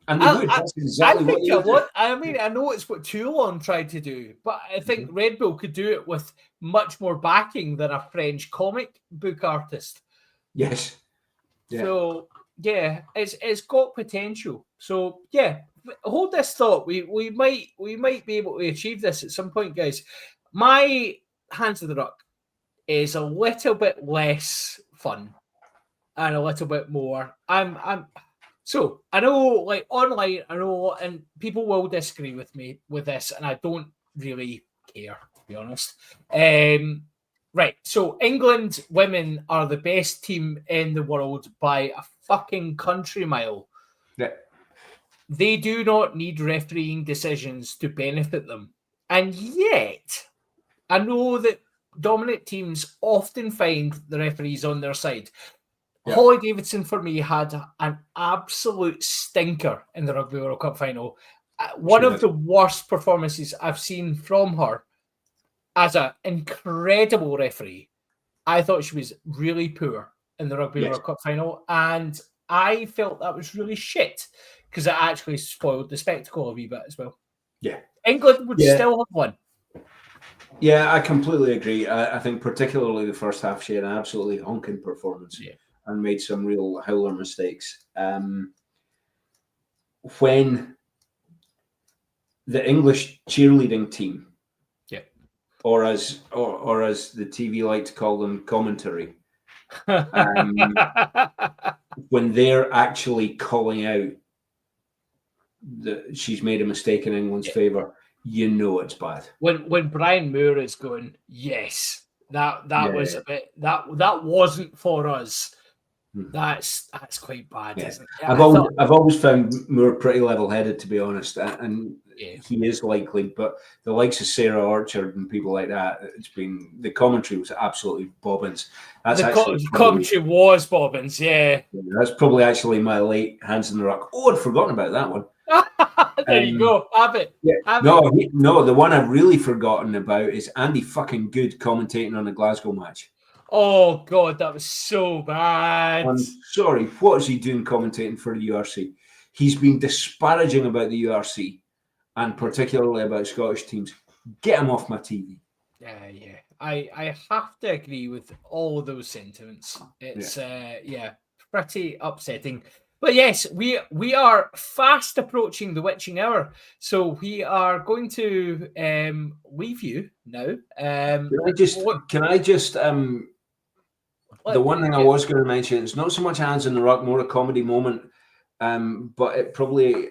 And they would. That's exactly what they would. I mean, I know it's what Toulon tried to do, but I think Red Bull could do it with much more backing than a French comic book artist. Yes. Yeah. So it's got potential. So hold this thought. We might be able to achieve this at some point, guys. My Hands of the Ruck is a little bit less fun and a little bit more. So I know, like online, I know, and people will disagree with me with this, and I don't really care, to be honest. Right. So England women are the best team in the world by a fucking country mile. Yeah. They do not need refereeing decisions to benefit them. And yet, I know that dominant teams often find the referees on their side. Yeah. Holly Davidson, for me, had an absolute stinker in the Rugby World Cup final. One She of did. the worst performances I've seen from her as an incredible referee. I thought she was really poor in the Rugby Yes. World Cup final, and I felt that was really shit because it actually spoiled the spectacle a wee bit as well. Yeah. England would Yeah. still have won. Yeah, I completely agree. I think particularly the first half, she had an absolutely honking performance and made some real howler mistakes. When the English cheerleading team, or as the TV like to call them, commentary, when they're actually calling out that she's made a mistake in England's favour, you know it's bad. When Brian Moore is going, yes, that was Yeah. a bit that wasn't for us. That's quite bad, isn't it? I've always found Moore pretty level-headed, to be honest, and he is likely. But the likes of Sarah Orchard and people like that, the commentary was absolutely bobbins. The commentary was bobbins, yeah. That's probably actually my late Hands in the Ruck. Oh, I'd forgotten about that one. There you go. Have it. Yeah. Have it. No, the one I've really forgotten about is Andy fucking Good commentating on the Glasgow match. Oh God, that was so bad. I'm sorry, what is he doing commentating for the URC? He's been disparaging about the URC and particularly about Scottish teams. Get him off my TV. Yeah. I have to agree with all of those sentiments. It's pretty upsetting. But yes, we are fast approaching the witching hour, so we are going to leave you now. Can I just the one thing I was going to mention, it's not so much Hands in the Ruck, more a comedy moment, but it probably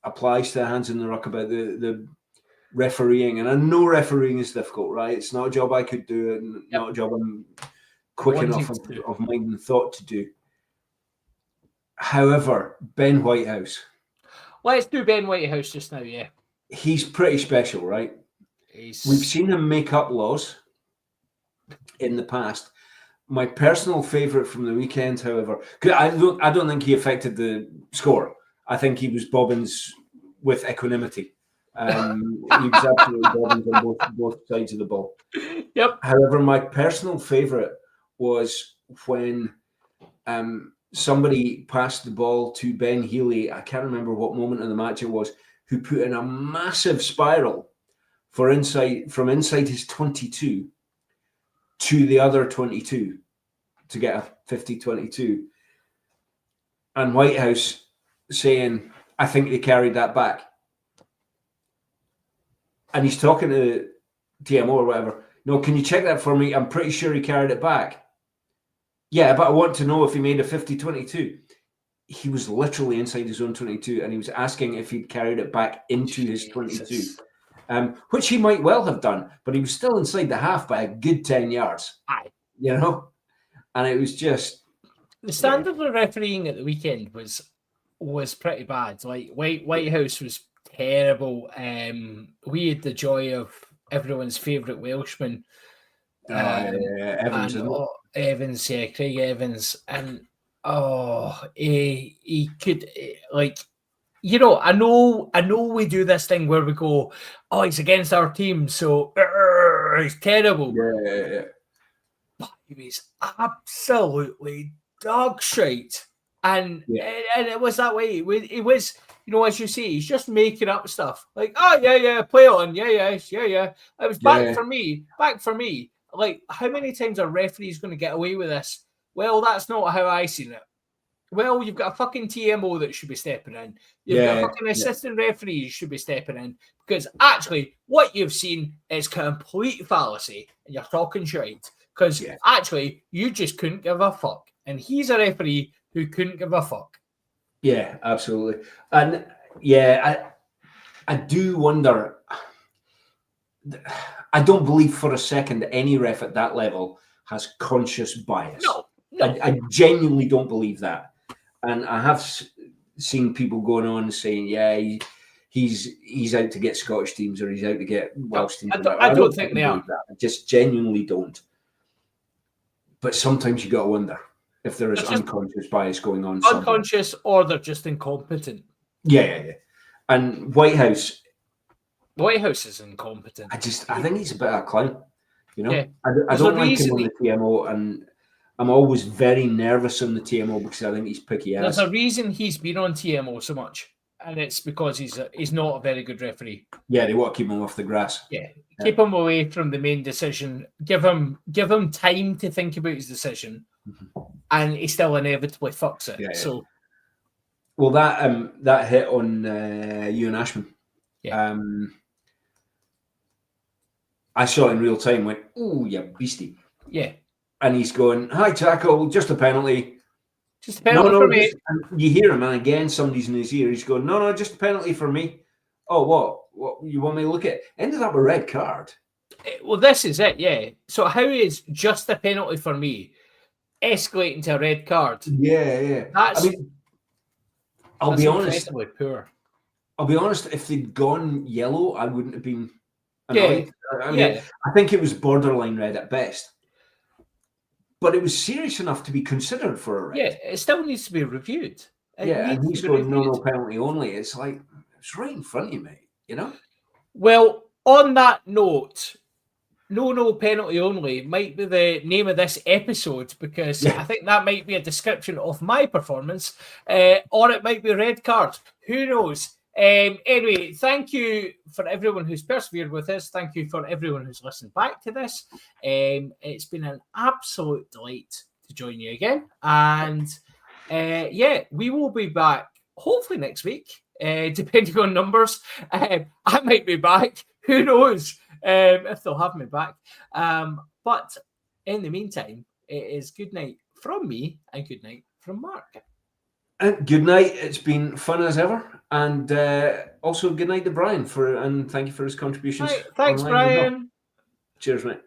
applies to Hands in the Ruck about the refereeing. And I know refereeing is difficult, right? It's not a job I could do, and not a job I'm quick enough of mind and thought to do. However, Ben Whitehouse. Let's do Ben Whitehouse just now, yeah. He's pretty special, right? We've seen him make up laws in the past. My personal favourite from the weekend, however, I don't think he affected the score. I think he was bobbins with equanimity. He was absolutely bobbins on both sides of the ball. Yep. However, my personal favourite was when somebody passed the ball to Ben Healy. I can't remember what moment of the match it was, who put in a massive spiral from inside his 22 to the other 22 to get a 50-22. And Whitehouse saying, I think they carried that back. And he's talking to TMO or whatever. No, can you check that for me? I'm pretty sure he carried it back. Yeah, but I want to know if he made a 50-22. He was literally inside his own 22 and he was asking if he'd carried it back into his 22. Which he might well have done, but he was still inside the half by a good 10 yards. Aye. You know? And it was just... The standard of refereeing at the weekend was pretty bad. Like, Whitehouse was terrible. We had the joy of everyone's favourite Welshman. Evans, Evans, yeah, Craig Evans. And, he could, like... You know, I know we do this thing where we go, oh, he's against our team, so he's terrible. Yeah. But he was absolutely dog shit. And it was that way. It was, you know, as you say, he's just making up stuff. Like, oh, yeah, play on. Yeah. It was back for me. Like, how many times are referees going to get away with this? Well, that's not how I seen it. Well, you've got a fucking TMO that should be stepping in. You've got a fucking assistant referee should be stepping in. Because actually, what you've seen is complete fallacy. And you're talking shit. Because actually, you just couldn't give a fuck. And he's a referee who couldn't give a fuck. Yeah, absolutely. And I do wonder. I don't believe for a second any ref at that level has conscious bias. No. I genuinely don't believe that. And I have seen people going on saying, he's out to get Scottish teams or he's out to get Welsh teams. I don't think they are. That. I just genuinely don't. But sometimes you got to wonder if there is unconscious bias going on. Unconscious, or they're just incompetent. Yeah. And White House is incompetent. I think he's a bit of a clown. You know, Yeah. I don't like him on the TMO, and I'm always very nervous on the TMO because I think he's picky ass. There's a reason he's been on TMO so much, and it's because he's not a very good referee. Yeah, they want to keep him off the grass. Yeah, keep him away from the main decision. Give him time to think about his decision, and he still inevitably fucks it. Yeah. So, well, that hit on Ewan Ashman. Yeah. I saw it in real time. Went, oh, you beastie. Yeah. And he's going, high tackle, just a penalty. Just a penalty for me. And you hear him, and again, somebody's in his ear. He's going, no, just a penalty for me. Oh, what you want me to look at? Ended up a red card. Well, this is it, yeah. So how is just a penalty for me escalating to a red card? Yeah. I'll be honest. Poor. I'll be honest. If they'd gone yellow, I wouldn't have been annoyed. Yeah. I think it was borderline red at best. But it was serious enough to be considered for a red. Yeah, it still needs to be reviewed. And he's going, no penalty only. It's like, it's right in front of you, mate, you know? Well, on that note, no penalty only might be the name of this episode, because I think that might be a description of my performance, or it might be a red card. Who knows? Anyway, thank you for everyone who's persevered with us. Thank you for everyone who's listened back to this. It's been an absolute delight to join you again. And we will be back hopefully next week, depending on numbers. I might be back. Who knows if they'll have me back. But in the meantime, it is good night from me and good night from Mark. Good night. It's been fun as ever, and also good night to Brian and thank you for his contributions. Thanks, Brian. Cheers, mate.